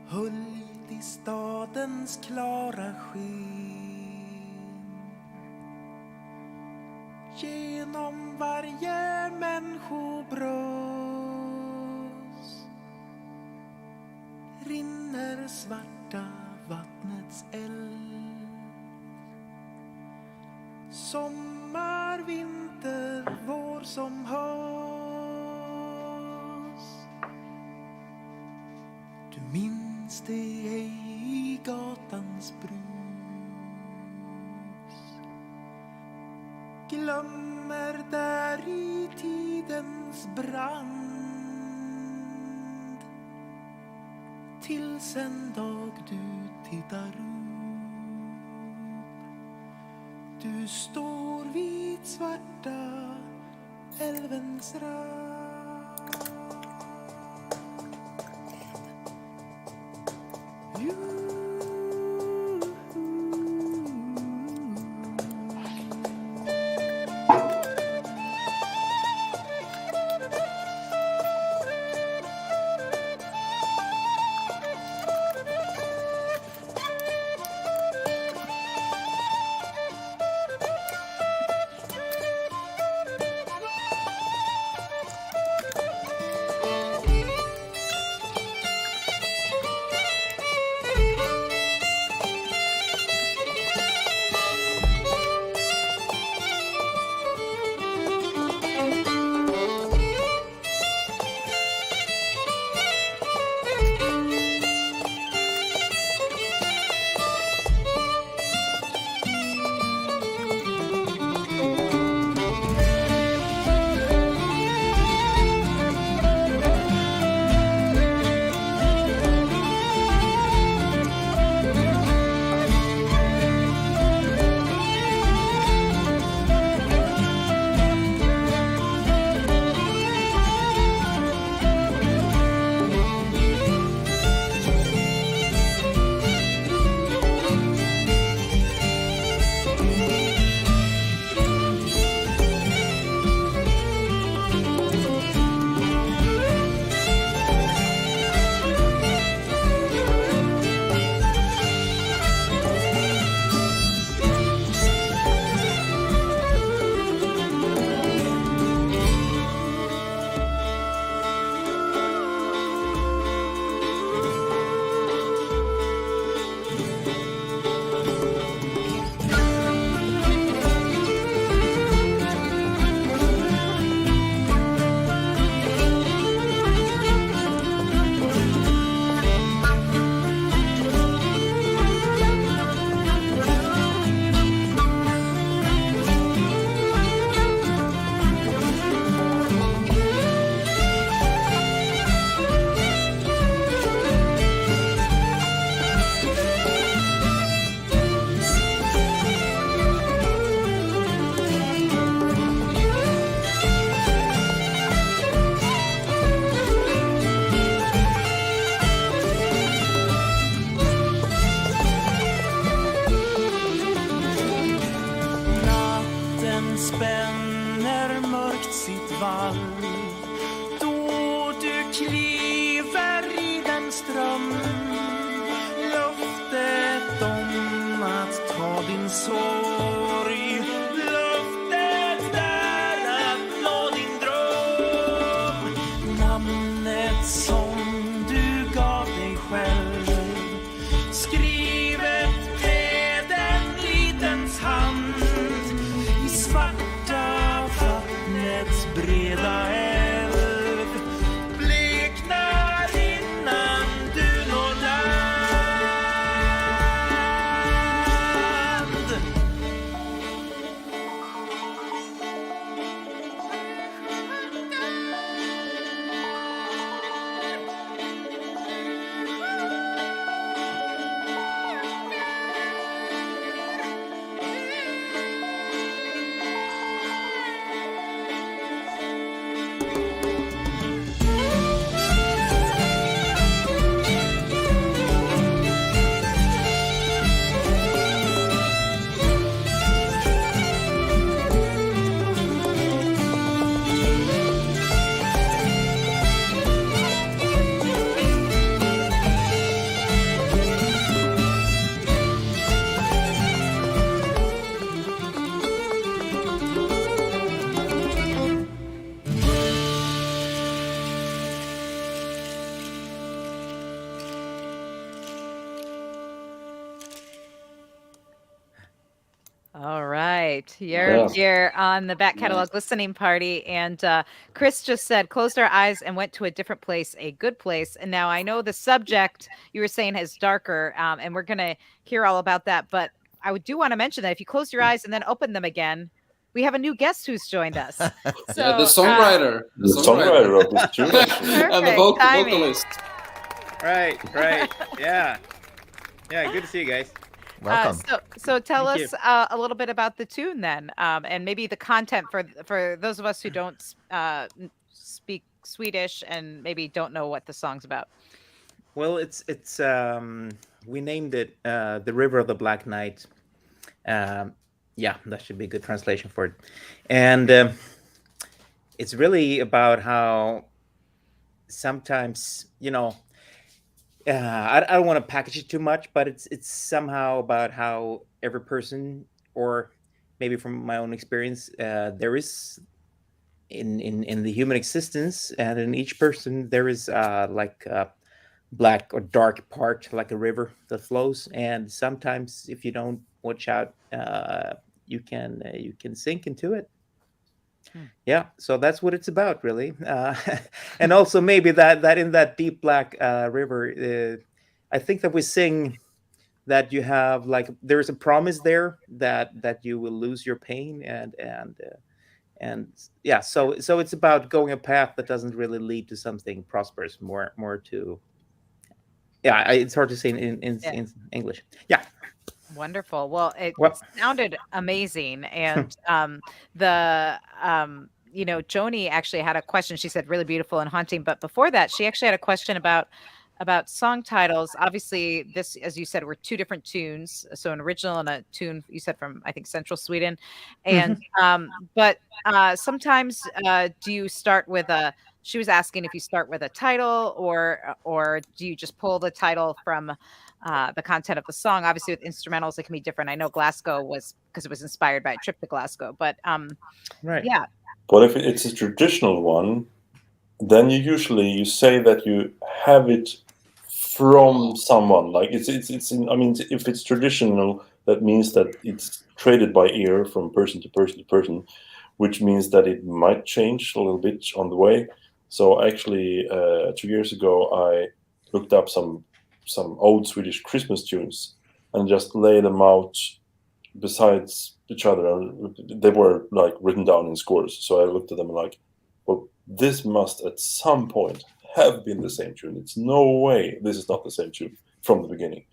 [SPEAKER 5] Höljd i stadens klara sken, genom varje människobröst rinner svarta vattnets eld. Sommar, vinter, vår som höst. Du minns det ej i gatans brus, glömmer där i tidens brand, tills en dag du tittar upp. Du står vid svarta älvens rand. ström. Löftet om att ta din sorg. Löftet är att nå din dröm. Namnet som du gav dig själv, skrivet med en litens hand i svarta vattnets breda älv, bleknar innan du når land.
[SPEAKER 1] All right. You're
[SPEAKER 3] Yeah.
[SPEAKER 1] here on the back catalog listening party. And Chris just said, closed our eyes and went to a different place, a good place. And now I know the subject you were saying is darker, and we're going to hear all about that. But I do want to mention that if you close your eyes and then open them again, we have a new guest who's joined us. So,
[SPEAKER 4] Yeah, the songwriter.
[SPEAKER 3] The songwriter of this tune, actually.
[SPEAKER 4] And the
[SPEAKER 1] Perfect timing.
[SPEAKER 4] vocalist.
[SPEAKER 6] Right. Yeah. Yeah, good to see you guys.
[SPEAKER 2] Welcome.
[SPEAKER 1] So tell
[SPEAKER 6] Thank
[SPEAKER 1] us a little bit about the tune then, and maybe the content for those of us who don't speak Swedish and maybe don't know what the song's about.
[SPEAKER 6] Well, it's we named it "The River of the Black Night." Yeah, that should be a good translation for it. And it's really about how sometimes, I don't want to package it too much, but it's somehow about how every person, or maybe from my own experience, there is in the human existence, and in each person there is like a black or dark part, like a river that flows, and sometimes if you don't watch out, you can sink into it. Yeah, so that's what it's about, really. And also maybe that in that deep black river, I think that we sing that you have, like, there is a promise there that you will lose your pain, and yeah, so it's about going a path that doesn't really lead to something prosperous, more to, yeah, it's hard to say in English. Yeah.
[SPEAKER 1] Wonderful. Well, it
[SPEAKER 6] Well-
[SPEAKER 1] sounded amazing. And Joni actually had a question. She said really beautiful and haunting. But before that, she actually had a question about song titles. Obviously, this, as you said, were two different tunes. So an original and a tune you said from, I think, Central Sweden. And but sometimes do you start with she was asking if you start with a title, or do you just pull the title from the content of the song? Obviously, with instrumentals, it can be different. I know Glasgow was because it was inspired by a trip to Glasgow, but
[SPEAKER 6] Right.
[SPEAKER 1] yeah.
[SPEAKER 3] But if it's a traditional one, then you say that you have it from someone. Like it's I mean, if it's traditional, that means that it's traded by ear from person to person to person, which means that it might change a little bit on the way. So actually, 2 years ago, I looked up some old Swedish Christmas tunes and just laid them out besides each other. They were like written down in scores. So I looked at them and like, well, this must at some point have been the same tune. It's no way this is not the same tune from the beginning.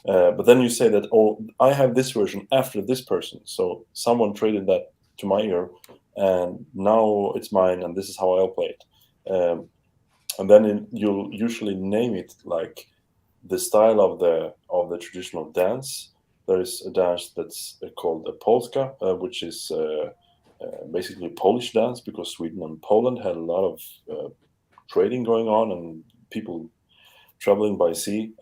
[SPEAKER 3] But then you say that, oh, I have this version after this person. So someone traded that to my ear, and now it's mine, and this is how I'll play it. And then you'll usually name it like the style of the traditional dance. There is a dance that's called a polska, which is basically a Polish dance, because Sweden and Poland had a lot of trading going on, and people traveling by sea,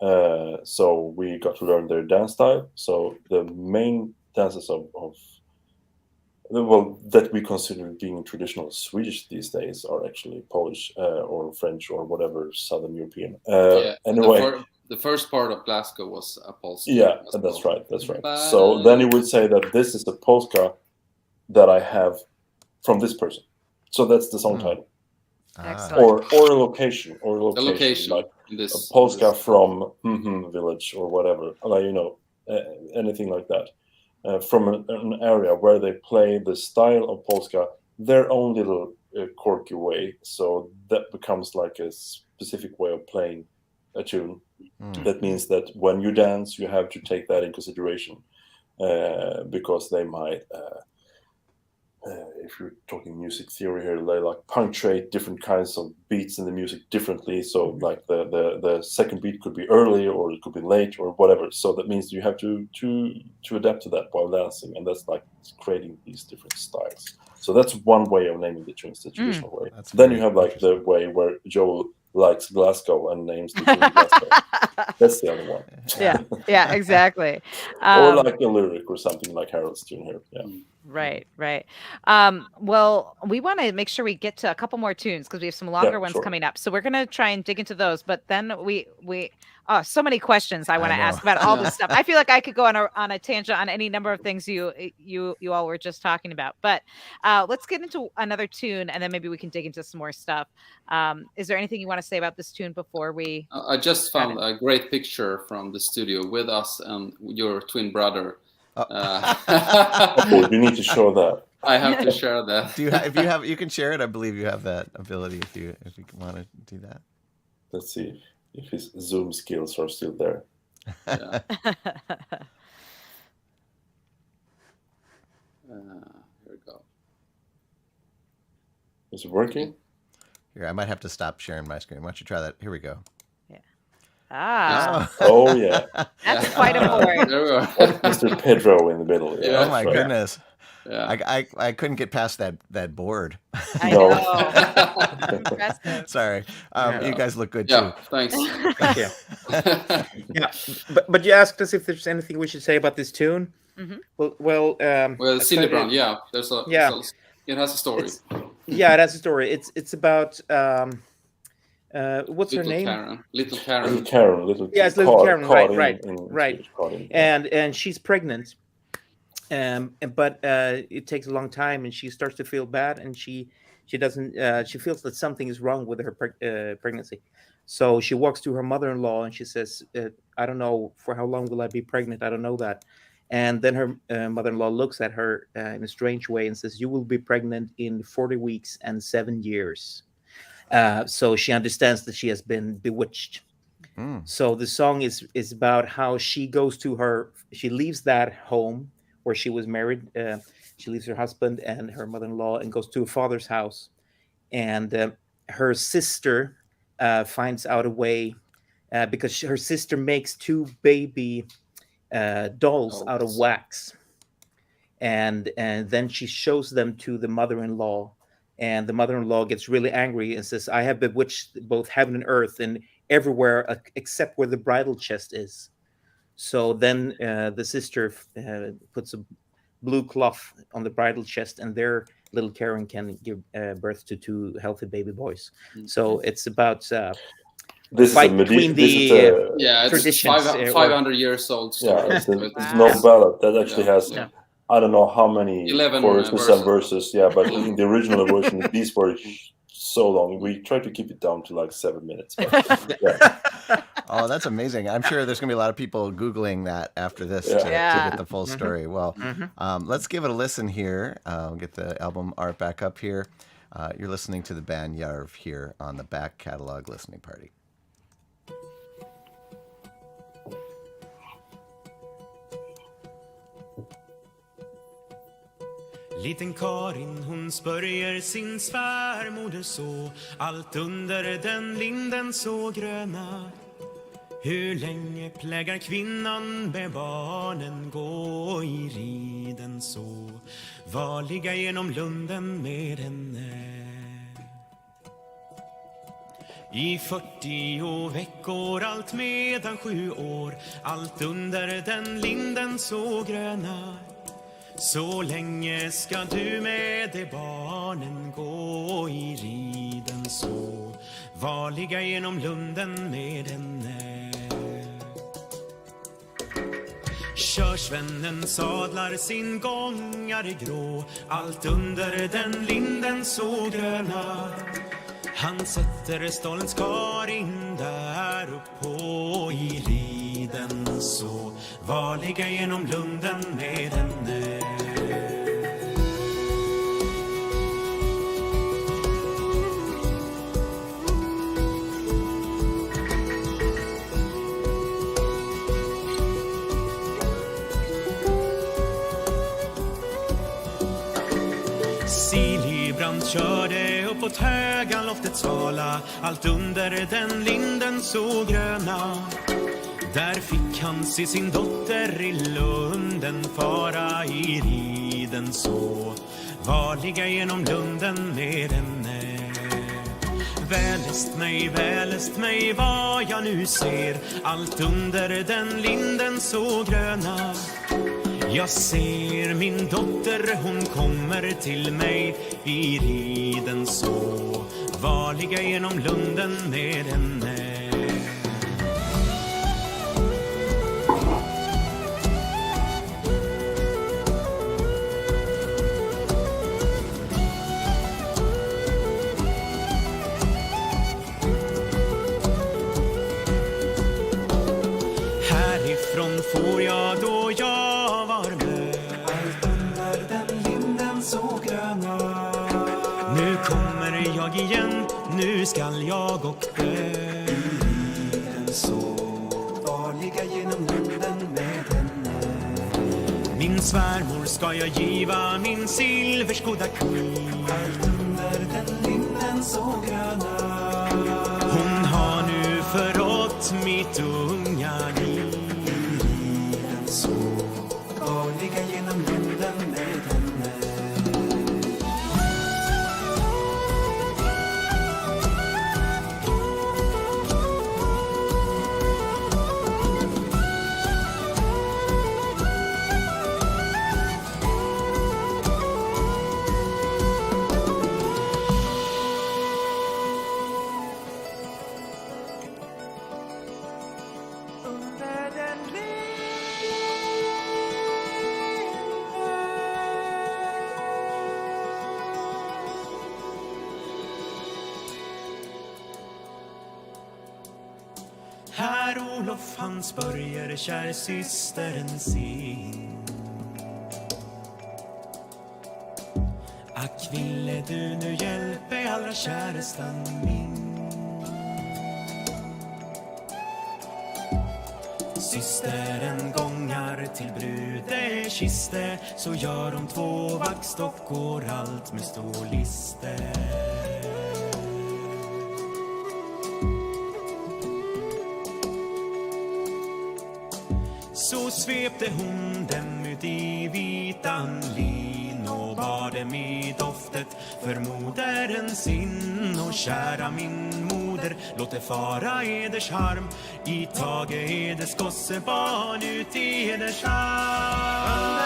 [SPEAKER 3] so we got to learn their dance style. So the main dances of that we consider being traditional Swedish these days are actually Polish or French or whatever Southern European. Anyway,
[SPEAKER 4] the first part of Glasgow was a polska.
[SPEAKER 3] yeah, that's right. So then you would say that this is the polska that I have from this person. So that's the song title.
[SPEAKER 1] Excellent.
[SPEAKER 3] Or a location,
[SPEAKER 4] The location,
[SPEAKER 3] like
[SPEAKER 4] this,
[SPEAKER 3] a polska from village or whatever, like anything like that, from an area where they play the style of polska their own little quirky way. So that becomes like a specific way of playing a tune. That means that when you dance, you have to take that in consideration, because they might. If you're talking music theory here, they like punctuate different kinds of beats in the music differently. So like the second beat could be early or it could be late or whatever. So that means you have to adapt to that while dancing, and that's like creating these different styles. So that's one way of naming the tunes, the traditional way. Then you have like the way where Joe likes Glasgow and names the tune Glasgow. That's the other one.
[SPEAKER 1] Yeah, exactly.
[SPEAKER 3] Or like a lyric or something like Harold's tune here. Yeah.
[SPEAKER 1] Right. Well, we want to make sure we get to a couple more tunes because we have some longer ones coming up. So we're going to try and dig into those. But then so many questions I want to ask about all this stuff. I feel like I could go on a tangent on any number of things you all were just talking about. But let's get into another tune, and then maybe we can dig into some more stuff. Is there anything you want to say about this tune before we?
[SPEAKER 4] I just found a great picture from the studio with us and your twin brother.
[SPEAKER 3] You need to show that.
[SPEAKER 4] I have to share that.
[SPEAKER 2] If you can share it. I believe you have that ability if you want to do that.
[SPEAKER 3] Let's see if his Zoom skills are still there.
[SPEAKER 4] Yeah. Here we go.
[SPEAKER 3] Is it working?
[SPEAKER 2] Here, I might have to stop sharing my screen. Why don't you try that? Here we go.
[SPEAKER 3] Oh yeah.
[SPEAKER 1] That's quite a board.
[SPEAKER 4] There we go.
[SPEAKER 3] Mr. Pedro in the middle.
[SPEAKER 2] Yeah, oh my goodness.
[SPEAKER 4] Yeah.
[SPEAKER 2] I couldn't get past that board.
[SPEAKER 1] I know. Impressive.
[SPEAKER 2] Sorry. You guys look good
[SPEAKER 4] Yeah,
[SPEAKER 2] too.
[SPEAKER 4] thanks.
[SPEAKER 6] Thank you. Yeah, but you asked us if there's anything we should say about this tune.
[SPEAKER 1] Mm-hmm.
[SPEAKER 4] Well, Sillybrand, it has a story.
[SPEAKER 6] It has a story. It's about what's her name?
[SPEAKER 4] Little Karen.
[SPEAKER 6] It's Little Karen. Right. And she's pregnant. But it takes a long time, and she starts to feel bad, and she doesn't. She feels that something is wrong with her pregnancy. So she walks to her mother-in-law, and she says, "I don't know for how long will I be pregnant. I don't know that." And then her mother-in-law looks at her in a strange way and says, "You will be pregnant in 40 weeks and 7 years." So she understands that she has been bewitched. So the song is about how she goes to she leaves that home where she was married. She leaves her husband and her mother-in-law and goes to her father's house. And her sister finds out a way because her sister makes 2 baby dolls out of wax. And then she shows them to the mother-in-law. And the mother-in-law gets really angry and says, "I have bewitched both heaven and earth and everywhere except where the bridal chest is." So then the sister puts a blue cloth on the bridal chest, and their little Karen can give birth to 2 healthy baby boys. So it's about
[SPEAKER 3] this
[SPEAKER 6] fight
[SPEAKER 3] is
[SPEAKER 6] between
[SPEAKER 3] it's
[SPEAKER 6] traditions.
[SPEAKER 4] 500 years old story.
[SPEAKER 3] Yeah, it's no ballad that actually has.
[SPEAKER 4] Yeah.
[SPEAKER 3] I don't know how many
[SPEAKER 4] 11
[SPEAKER 3] choruses and verses. Yeah, but in the original version, these were so long. We tried to keep it down to like 7 minutes. But, yeah.
[SPEAKER 2] Oh, that's amazing. I'm sure there's going to be a lot of people Googling that after this to get the full story. Well, let's give it a listen here. Get the album art back up here. You're listening to the band Jaerv here on the Back Catalog Listening Party.
[SPEAKER 5] Liten Karin hon spörjer sin svärmoder så, allt under den linden så gröna. Hur länge plägar kvinnan med barnen gå i riden så, var ligga genom lunden med henne. I 40 veckor, allt medan 7 år, allt under den linden så gröna. Så länge ska du med de barnen gå i riden så, varliga genom lunden med henne. Körsvännen sadlar sin gångare grå, allt under den linden så gröna. Han sätter stolens Karin där upp på i riden så, varliga genom lunden med henne. Siljebrand körde uppåt höga loftets svala, allt under den linden så gröna. Där fick han se sin dotter i lunden fara i riden så, varliga genom lunden med henne. Välest mig vad jag nu ser, allt under den linden så gröna. Jag ser min dotter, hon kommer till mig i riden så, varliga genom lunden med henne. Härifrån får jag då jag var med, allt under den linden så gröna. Nu kommer jag igen, nu skall jag och dö i riden så, varliga genom lunden med henne. Min svärmor ska jag giva min silverskodda kniv, allt under den linden så gröna. Hon har nu förrått mitt unga liv. Så, varliga genom lunden med henne. Herr Olof han spörjer kär systern sin. Ack ville du nu hjälpa allra kärestan min. Systeren gångar till brudekiste, så gör de 2 vaxdockor allt med stor liste. Så svepte hon dem ut i vitan lin och bar dem i doftet för modern sin. Och kära min moder, låt det fara eders harm i Tage eders gossebarn ut i eders harm.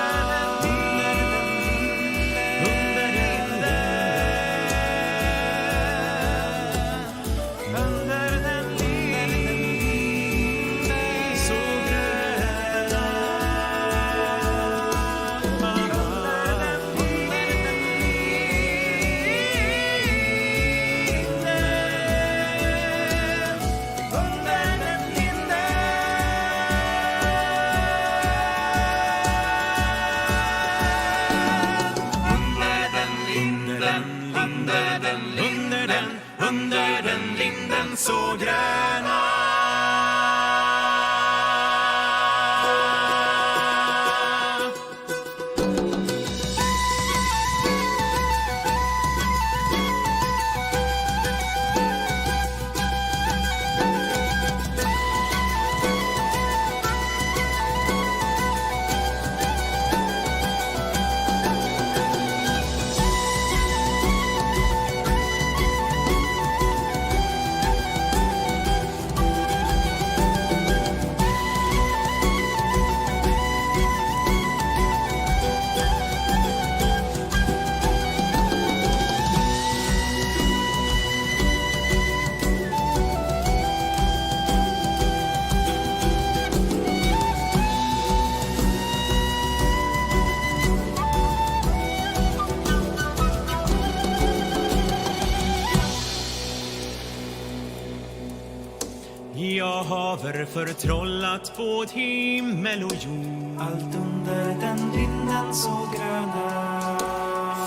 [SPEAKER 5] förtrollat både himmel och jord. Allt under den linden så gröna.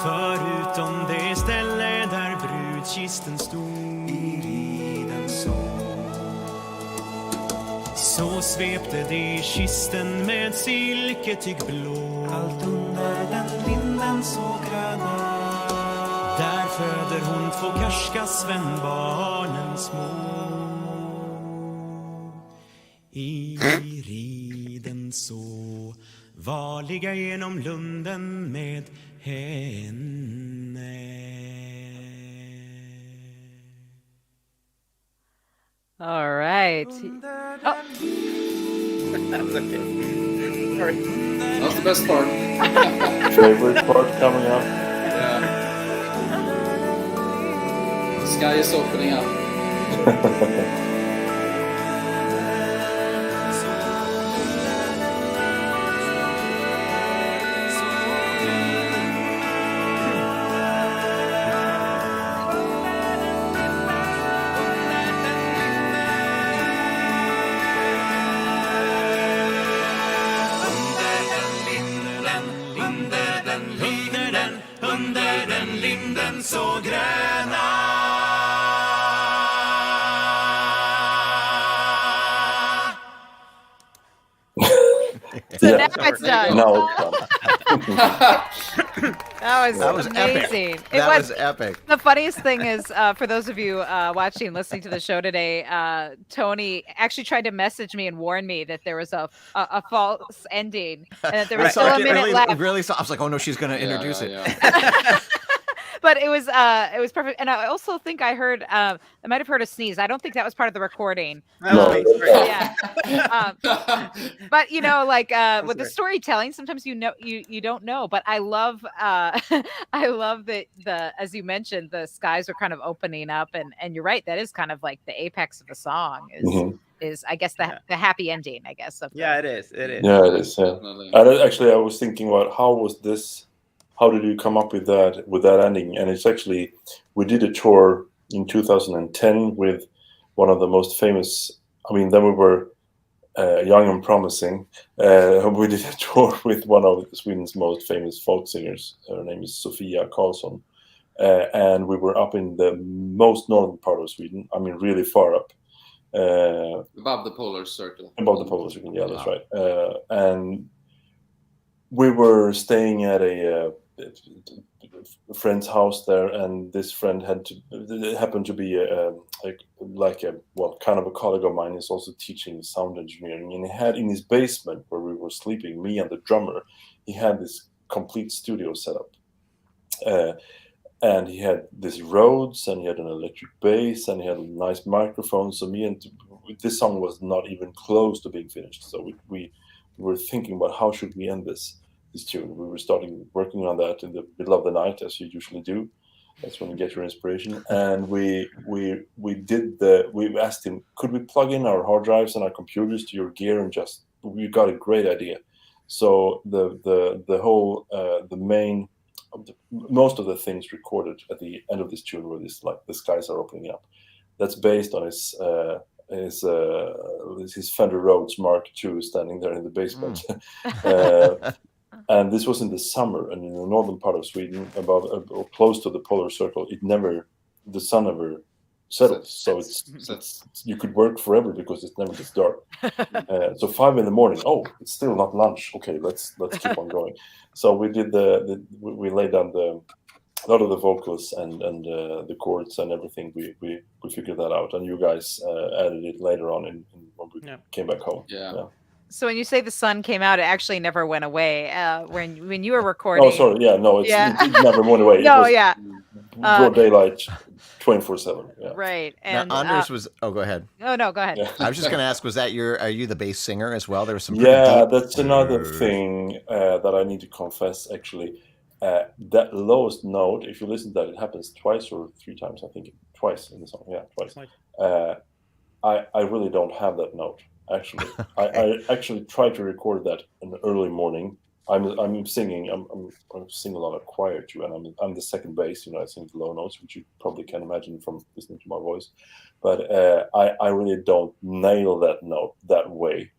[SPEAKER 5] Förutom det ställe där brudkisten stod. Ihrig så svepte det kisten med silketyg blå. Allt under den linden så gröna. Där föder hon två karska svenbarnen små. Ihrig så varliga genom lunden med henne.
[SPEAKER 1] All right. Oh.
[SPEAKER 6] That's okay. Sorry.
[SPEAKER 4] That's the best part.
[SPEAKER 3] Favorite part coming up.
[SPEAKER 4] Yeah. The sky is opening up.
[SPEAKER 5] Under den linden så gröna.
[SPEAKER 1] So
[SPEAKER 3] Yeah.
[SPEAKER 1] now it's done.
[SPEAKER 3] Now it's done.
[SPEAKER 1] That was amazing.
[SPEAKER 2] Epic. That was epic.
[SPEAKER 1] The funniest thing is, for those of you watching, listening to the show today, Tony actually tried to message me and warn me that there was a false ending and that there was still a minute left.
[SPEAKER 2] I was like, oh no, she's going to introduce it.
[SPEAKER 4] Yeah.
[SPEAKER 1] But it was perfect. And I also think I heard, I might have heard a sneeze. I don't think that was part of the recording.
[SPEAKER 3] No.
[SPEAKER 1] Yeah. But you know, like with the storytelling, sometimes you don't know. But I love I love that as you mentioned, the skies are kind of opening up, and you're right, that is kind of like the apex of the song is I guess the happy ending, I guess.
[SPEAKER 6] Yeah, it is. It is.
[SPEAKER 3] Yeah, it is. Yeah. I was thinking about how did you come up with that ending? And it's actually, we did a tour in 2010 with one of the most famous. I mean, then we were young and promising. We did a tour with one of Sweden's most famous folk singers. Her name is Sofia Karlsson, and we were up in the most northern part of Sweden. I mean, really far up.
[SPEAKER 4] Above the polar circle.
[SPEAKER 3] Above the polar circle, yeah, that's right. And we were staying at a friend's house there, and this friend happened to be kind of a colleague of mine. He's also teaching sound engineering, and he had in his basement where we were sleeping, me and the drummer, he had this complete studio set up. And he had these Rhodes, and he had an electric bass, and he had a nice microphone. So this song was not even close to being finished. So we were thinking about how should we end this tune. We were working on that in the middle of the night, as you usually do. That's when you get your inspiration. And we asked him, could we plug in our hard drives and our computers to your gear, and we got a great idea. So the whole most of the things recorded at the end of this tune were this, like, the skies are opening up. That's based on his Fender Rhodes Mark II standing there in the basement. And this was in the summer, and in the northern part of Sweden, or close to the polar circle, the sun never settles. So it's you could work forever because it never gets dark. So 5 a.m, it's still not lunch. Okay, let's keep on going. So we did we laid down a lot of the vocals and the chords and everything. We figured that out, and you guys added it later on when we came back home.
[SPEAKER 4] Yeah.
[SPEAKER 1] So when you say the sun came out, it actually never went away. When you were recording.
[SPEAKER 3] Oh, sorry. Yeah, no, it never went away.
[SPEAKER 1] No,
[SPEAKER 3] it was broad daylight, 24/7. Yeah.
[SPEAKER 1] Right.
[SPEAKER 2] And now, Anders was. Oh, go ahead.
[SPEAKER 1] Oh no, go ahead.
[SPEAKER 3] Yeah.
[SPEAKER 2] I was just going to ask: are you the bass singer as well? There was some.
[SPEAKER 3] That's another thing that I need to confess. Actually, that lowest note, if you listen to that, it happens twice or 3 times. I think twice in the song. Yeah, twice. I really don't have that note. Actually, I actually tried to record that in the early morning. I'm singing. I'm singing a lot of choir too, and I'm the second bass. I sing the low notes, which you probably can imagine from listening to my voice. But I really don't nail that note that way.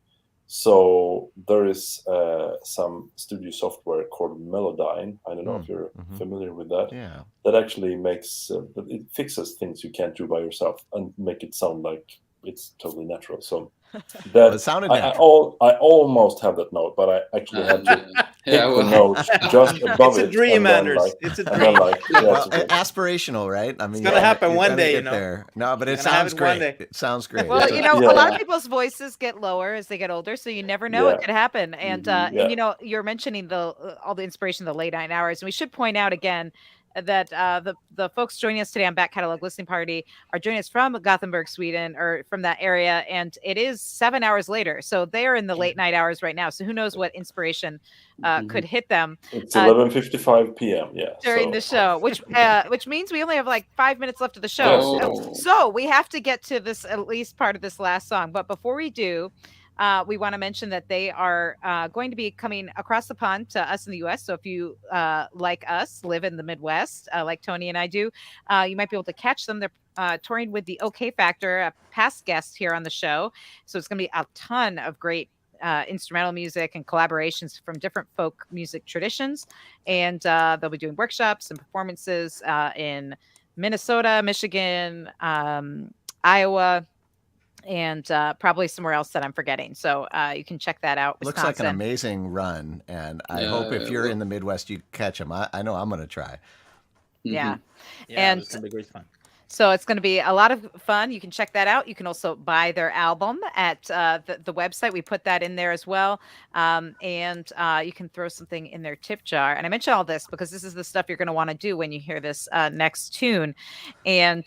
[SPEAKER 3] So there is some studio software called Melodyne. I don't know if you're familiar with that.
[SPEAKER 2] Yeah.
[SPEAKER 3] That actually makes it fixes things you can't do by yourself and make it sound like it's totally natural. So
[SPEAKER 2] Well, it sounded
[SPEAKER 3] I almost have that note, but I actually had to hit the note just above
[SPEAKER 6] It's a
[SPEAKER 3] it.
[SPEAKER 6] dream,
[SPEAKER 3] and then,
[SPEAKER 6] Anders. It's a
[SPEAKER 3] and then,
[SPEAKER 6] dream.
[SPEAKER 3] yeah,
[SPEAKER 2] Well,
[SPEAKER 3] it's okay.
[SPEAKER 2] aspirational, right? I mean,
[SPEAKER 6] It's gonna happen
[SPEAKER 2] you're
[SPEAKER 6] one
[SPEAKER 2] gonna
[SPEAKER 6] day,
[SPEAKER 2] get there. No, but it
[SPEAKER 6] You're gonna have
[SPEAKER 2] sounds
[SPEAKER 6] it one
[SPEAKER 2] great.
[SPEAKER 6] day.
[SPEAKER 2] It sounds great.
[SPEAKER 1] Well,
[SPEAKER 2] That's
[SPEAKER 1] a
[SPEAKER 3] Yeah.
[SPEAKER 1] lot of people's voices get lower as they get older, so you never know what
[SPEAKER 3] Yeah.
[SPEAKER 1] could happen. And
[SPEAKER 3] Yeah.
[SPEAKER 1] you're mentioning all the inspiration of the late night hours, and we should point out again that the folks joining us today on Back Catalog Listening Party are joining us from Gothenburg, Sweden, or from that area, and it is 7 hours later, so they are in the late night hours right now. So who knows what inspiration could hit them
[SPEAKER 3] It's 11:55 p.m. Yeah.
[SPEAKER 1] during the show, which means we only have like 5 minutes left of the show.
[SPEAKER 3] Yes.
[SPEAKER 1] So we have to get to this at least part of this last song. But before we do, we want to mention that they are going to be coming across the pond to us in the U.S. So if you, like us, live in the Midwest, like Tony and I do, you might be able to catch them. They're touring with the OK Factor, a past guest here on the show. So it's going to be a ton of great instrumental music and collaborations from different folk music traditions. And they'll be doing workshops and performances in Minnesota, Michigan, Iowa, and probably somewhere else that I'm forgetting. So you can check that out.
[SPEAKER 2] Looks like an amazing run, and I hope if you're in the Midwest, you catch them. I know I'm going to try.
[SPEAKER 1] Yeah.
[SPEAKER 6] Yeah,
[SPEAKER 1] and
[SPEAKER 6] it's gonna be great fun.
[SPEAKER 1] So it's going to be a lot of fun. You can check that out. You can also buy their album at the website. We put that in there as well. And you can throw something in their tip jar. And I mention all this because this is the stuff you're going to want to do when you hear this next tune. And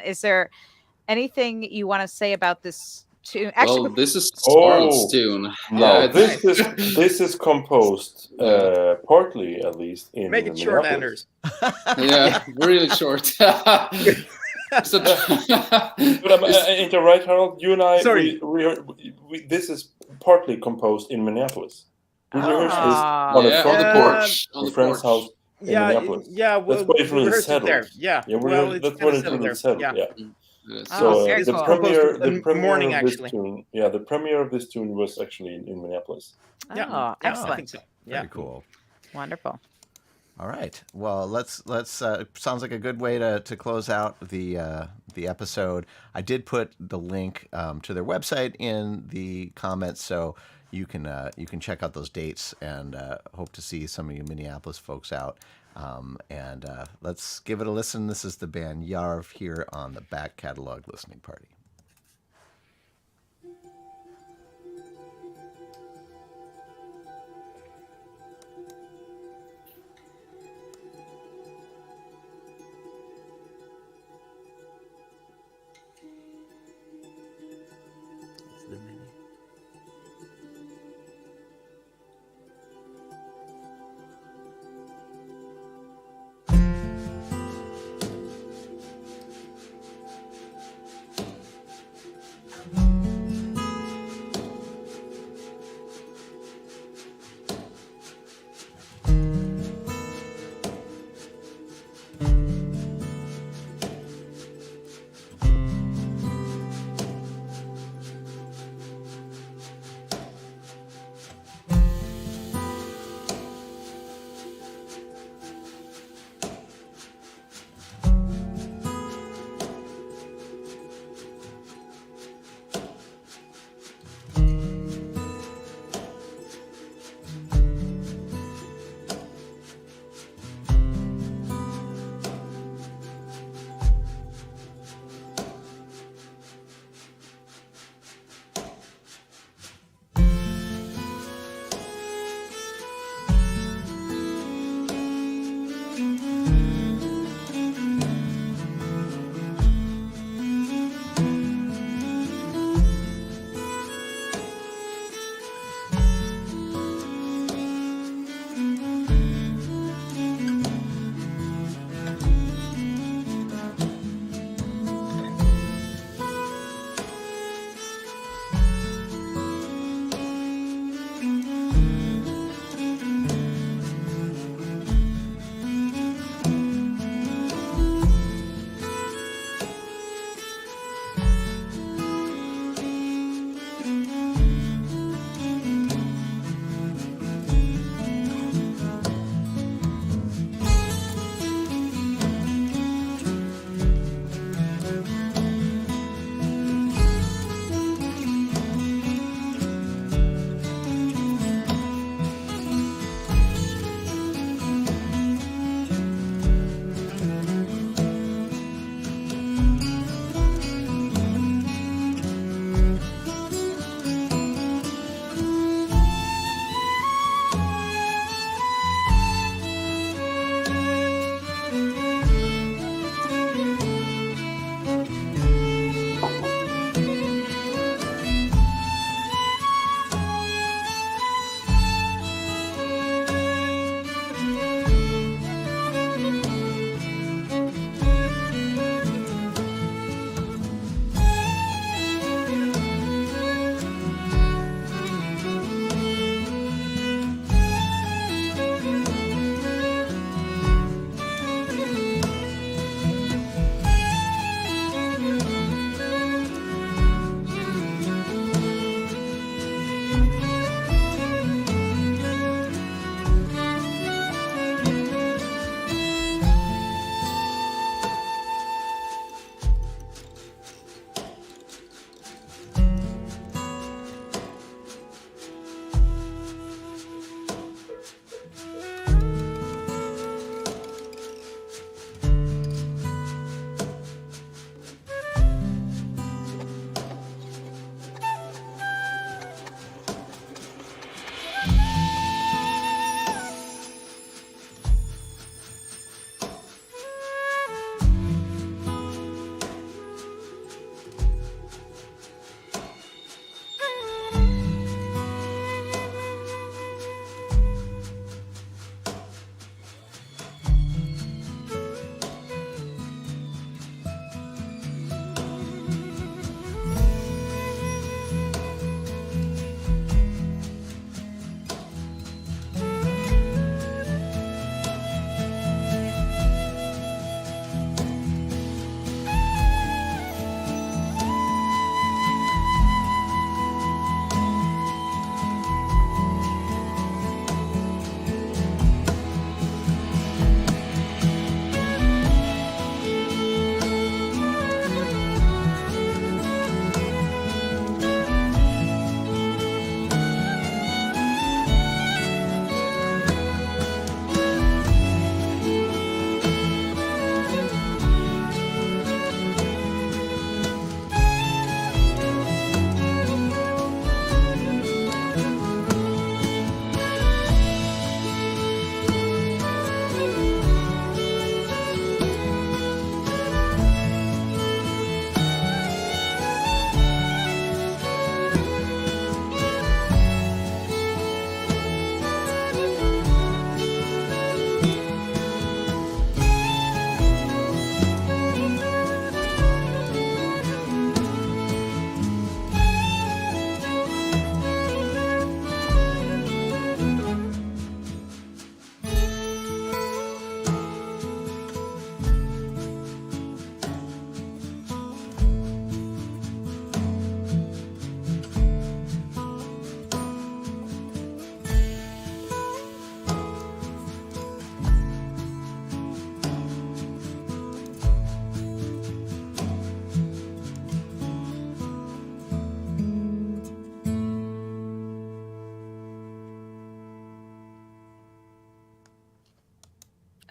[SPEAKER 1] is there anything you want to say about this tune? Actually,
[SPEAKER 4] well, this is Scarlett's tune.
[SPEAKER 3] No,
[SPEAKER 4] Yeah,
[SPEAKER 3] this is composed partly, at least, in
[SPEAKER 6] Make it short,
[SPEAKER 3] Minneapolis.
[SPEAKER 6] Anders.
[SPEAKER 4] Yeah, really short. So,
[SPEAKER 3] But ain't it right, Harold? You and I,
[SPEAKER 6] Sorry.
[SPEAKER 3] this is partly composed in Minneapolis. We rehearsed this
[SPEAKER 1] Ah.
[SPEAKER 3] on the
[SPEAKER 4] yeah,
[SPEAKER 3] front
[SPEAKER 4] on the
[SPEAKER 3] porch,
[SPEAKER 4] porch. On the
[SPEAKER 3] friend's
[SPEAKER 4] porch.
[SPEAKER 3] house in Minneapolis.
[SPEAKER 6] Well,
[SPEAKER 3] That's why it
[SPEAKER 6] we
[SPEAKER 3] really
[SPEAKER 6] rehearsed it
[SPEAKER 3] settled.
[SPEAKER 6] there. Yeah,
[SPEAKER 3] Well,
[SPEAKER 6] it's
[SPEAKER 3] that's
[SPEAKER 6] kinda
[SPEAKER 3] when it
[SPEAKER 6] settled
[SPEAKER 3] really
[SPEAKER 6] there.
[SPEAKER 3] settled.
[SPEAKER 6] Yeah.
[SPEAKER 3] Yeah.
[SPEAKER 4] Yes.
[SPEAKER 1] Oh, very
[SPEAKER 3] the
[SPEAKER 1] cool.
[SPEAKER 3] premiere,
[SPEAKER 6] Composed
[SPEAKER 3] the premiere
[SPEAKER 6] morning,
[SPEAKER 3] of this
[SPEAKER 6] actually.
[SPEAKER 3] tune, the premiere of this tune was actually in Minneapolis.
[SPEAKER 6] Yeah,
[SPEAKER 1] Oh,
[SPEAKER 6] yeah, I
[SPEAKER 1] excellent.
[SPEAKER 6] think so.
[SPEAKER 2] Very
[SPEAKER 6] Yeah,
[SPEAKER 2] cool.
[SPEAKER 1] Wonderful.
[SPEAKER 2] All right. Well, let's sounds like a good way to close out the episode. I did put the link to their website in the comments, so you can check out those dates and hope to see some of you Minneapolis folks out. And let's give it a listen. This is the band Jaerv here on the Back Catalog Listening Party.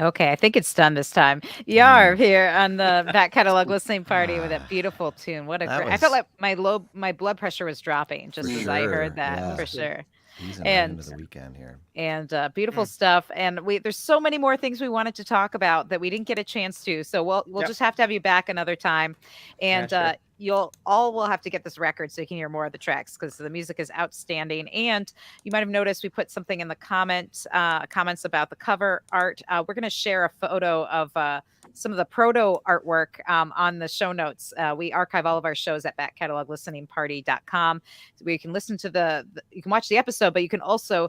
[SPEAKER 1] Okay, I think it's done this time. Jaerv here on the back catalog listening party with that beautiful tune. What a
[SPEAKER 2] That
[SPEAKER 1] great! I felt
[SPEAKER 2] was-
[SPEAKER 1] like my blood pressure was dropping just as I
[SPEAKER 2] sure,
[SPEAKER 1] heard that
[SPEAKER 2] yeah.
[SPEAKER 1] for sure.
[SPEAKER 2] Easing right
[SPEAKER 1] And
[SPEAKER 2] into the weekend here.
[SPEAKER 1] and beautiful stuff. And there's so many more things we wanted to talk about that we didn't get a chance to. So we'll
[SPEAKER 6] Yep.
[SPEAKER 1] just have to have you back another time. And
[SPEAKER 6] sure.
[SPEAKER 1] we'll have to get this record so you can hear more of the tracks because the music is outstanding. And you might have noticed we put something in the comments about the cover art. We're going to share a photo of some of the proto artwork on the show notes. We archive all of our shows at backcataloglisteningparty.com. where you can listen to you can watch the episode, but you can also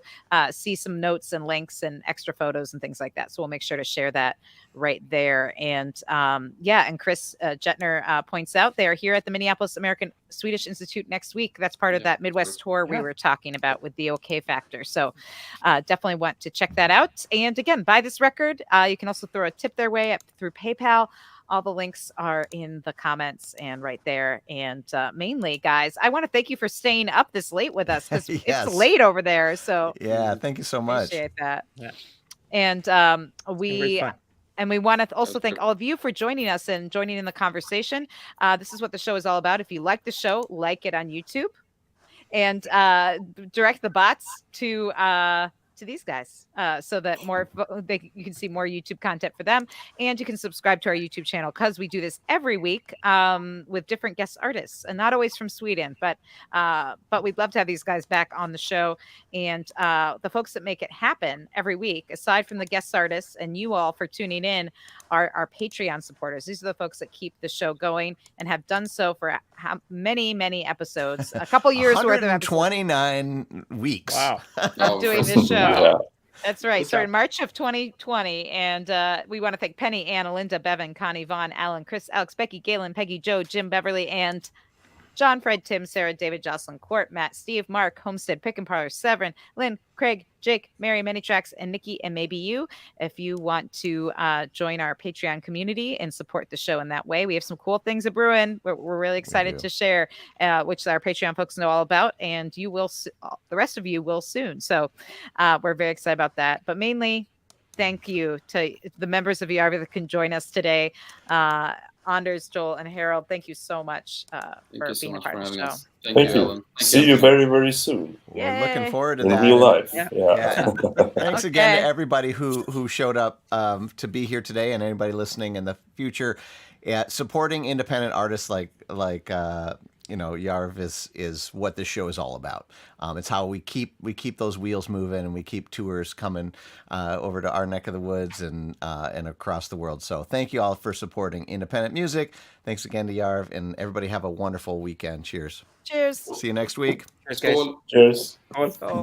[SPEAKER 1] see some notes and links and extra photos and things like that. So we'll make sure to share that right there. And and Chris Jetner points out they are here at the Minneapolis American Swedish Institute next week. That's part of that Midwest tour we were talking about with the OK Factor. So definitely want to check that out. And again, buy this record. You can also throw a tip their way through PayPal. All the links are in the comments and right there. And mainly, guys, I want to thank you for staying up this late with us because
[SPEAKER 2] Yes.
[SPEAKER 1] it's late over there. So
[SPEAKER 2] Yeah, thank you so much.
[SPEAKER 1] appreciate that.
[SPEAKER 6] Yeah.
[SPEAKER 1] And we want to also thank all of you for joining us and joining in the conversation. This is what the show is all about. If you like the show, like it on YouTube and direct the bots to these guys so that you can see more YouTube content for them, and you can subscribe to our YouTube channel because we do this every week with different guest artists, and not always from Sweden, but we'd love to have these guys back on the show. And the folks that make it happen every week, aside from the guest artists and you all for tuning in, are our Patreon supporters. These are the folks that keep the show going and have done so for many episodes, a couple years worth of episodes.
[SPEAKER 2] 129 weeks.
[SPEAKER 6] Wow.
[SPEAKER 1] Doing this show.
[SPEAKER 3] Yeah.
[SPEAKER 1] That's right.
[SPEAKER 6] Good
[SPEAKER 1] Started
[SPEAKER 6] job.
[SPEAKER 1] March of 2020. And we want to thank Penny, Anna, Linda, Bevan, Connie, Vaughn, Alan, Chris, Alex, Becky, Galen, Peggy, Joe, Jim, Beverly, and John, Fred, Tim, Sarah, David, Jocelyn, Court, Matt, Steve, Mark, Homestead, Pick and Parlor, Severin, Lynn, Craig, Jake, Mary, Many Tracks, and Nikki, and maybe you. If you want to join our Patreon community and support the show in that way, we have some cool things a brewing. We're really excited to share, which our Patreon folks know all about, and you will. The rest of you will soon. So we're very excited about that. But mainly, thank you to the members of Jaerv that can join us today. Anders, Joel, and Harold, thank you so much for being a part of the show.
[SPEAKER 3] Thank you.
[SPEAKER 4] Alan.
[SPEAKER 3] See you very, very soon
[SPEAKER 2] We're looking
[SPEAKER 1] Yay.
[SPEAKER 2] forward to
[SPEAKER 3] in
[SPEAKER 2] that.
[SPEAKER 3] real life.
[SPEAKER 6] Yeah.
[SPEAKER 3] Yeah.
[SPEAKER 2] Thanks again
[SPEAKER 1] Okay.
[SPEAKER 2] to everybody who showed up to be here today, and anybody listening in the future. Supporting independent artists like Jaerv is what this show is all about. It's how we keep those wheels moving, and we keep tours coming over to our neck of the woods and across the world. So thank you all for supporting independent music. Thanks again to Jaerv, and everybody have a wonderful weekend. Cheers.
[SPEAKER 1] Cheers.
[SPEAKER 2] See you next week.
[SPEAKER 6] Cheers, guys.
[SPEAKER 4] Skål.
[SPEAKER 3] Cheers.
[SPEAKER 6] Skål.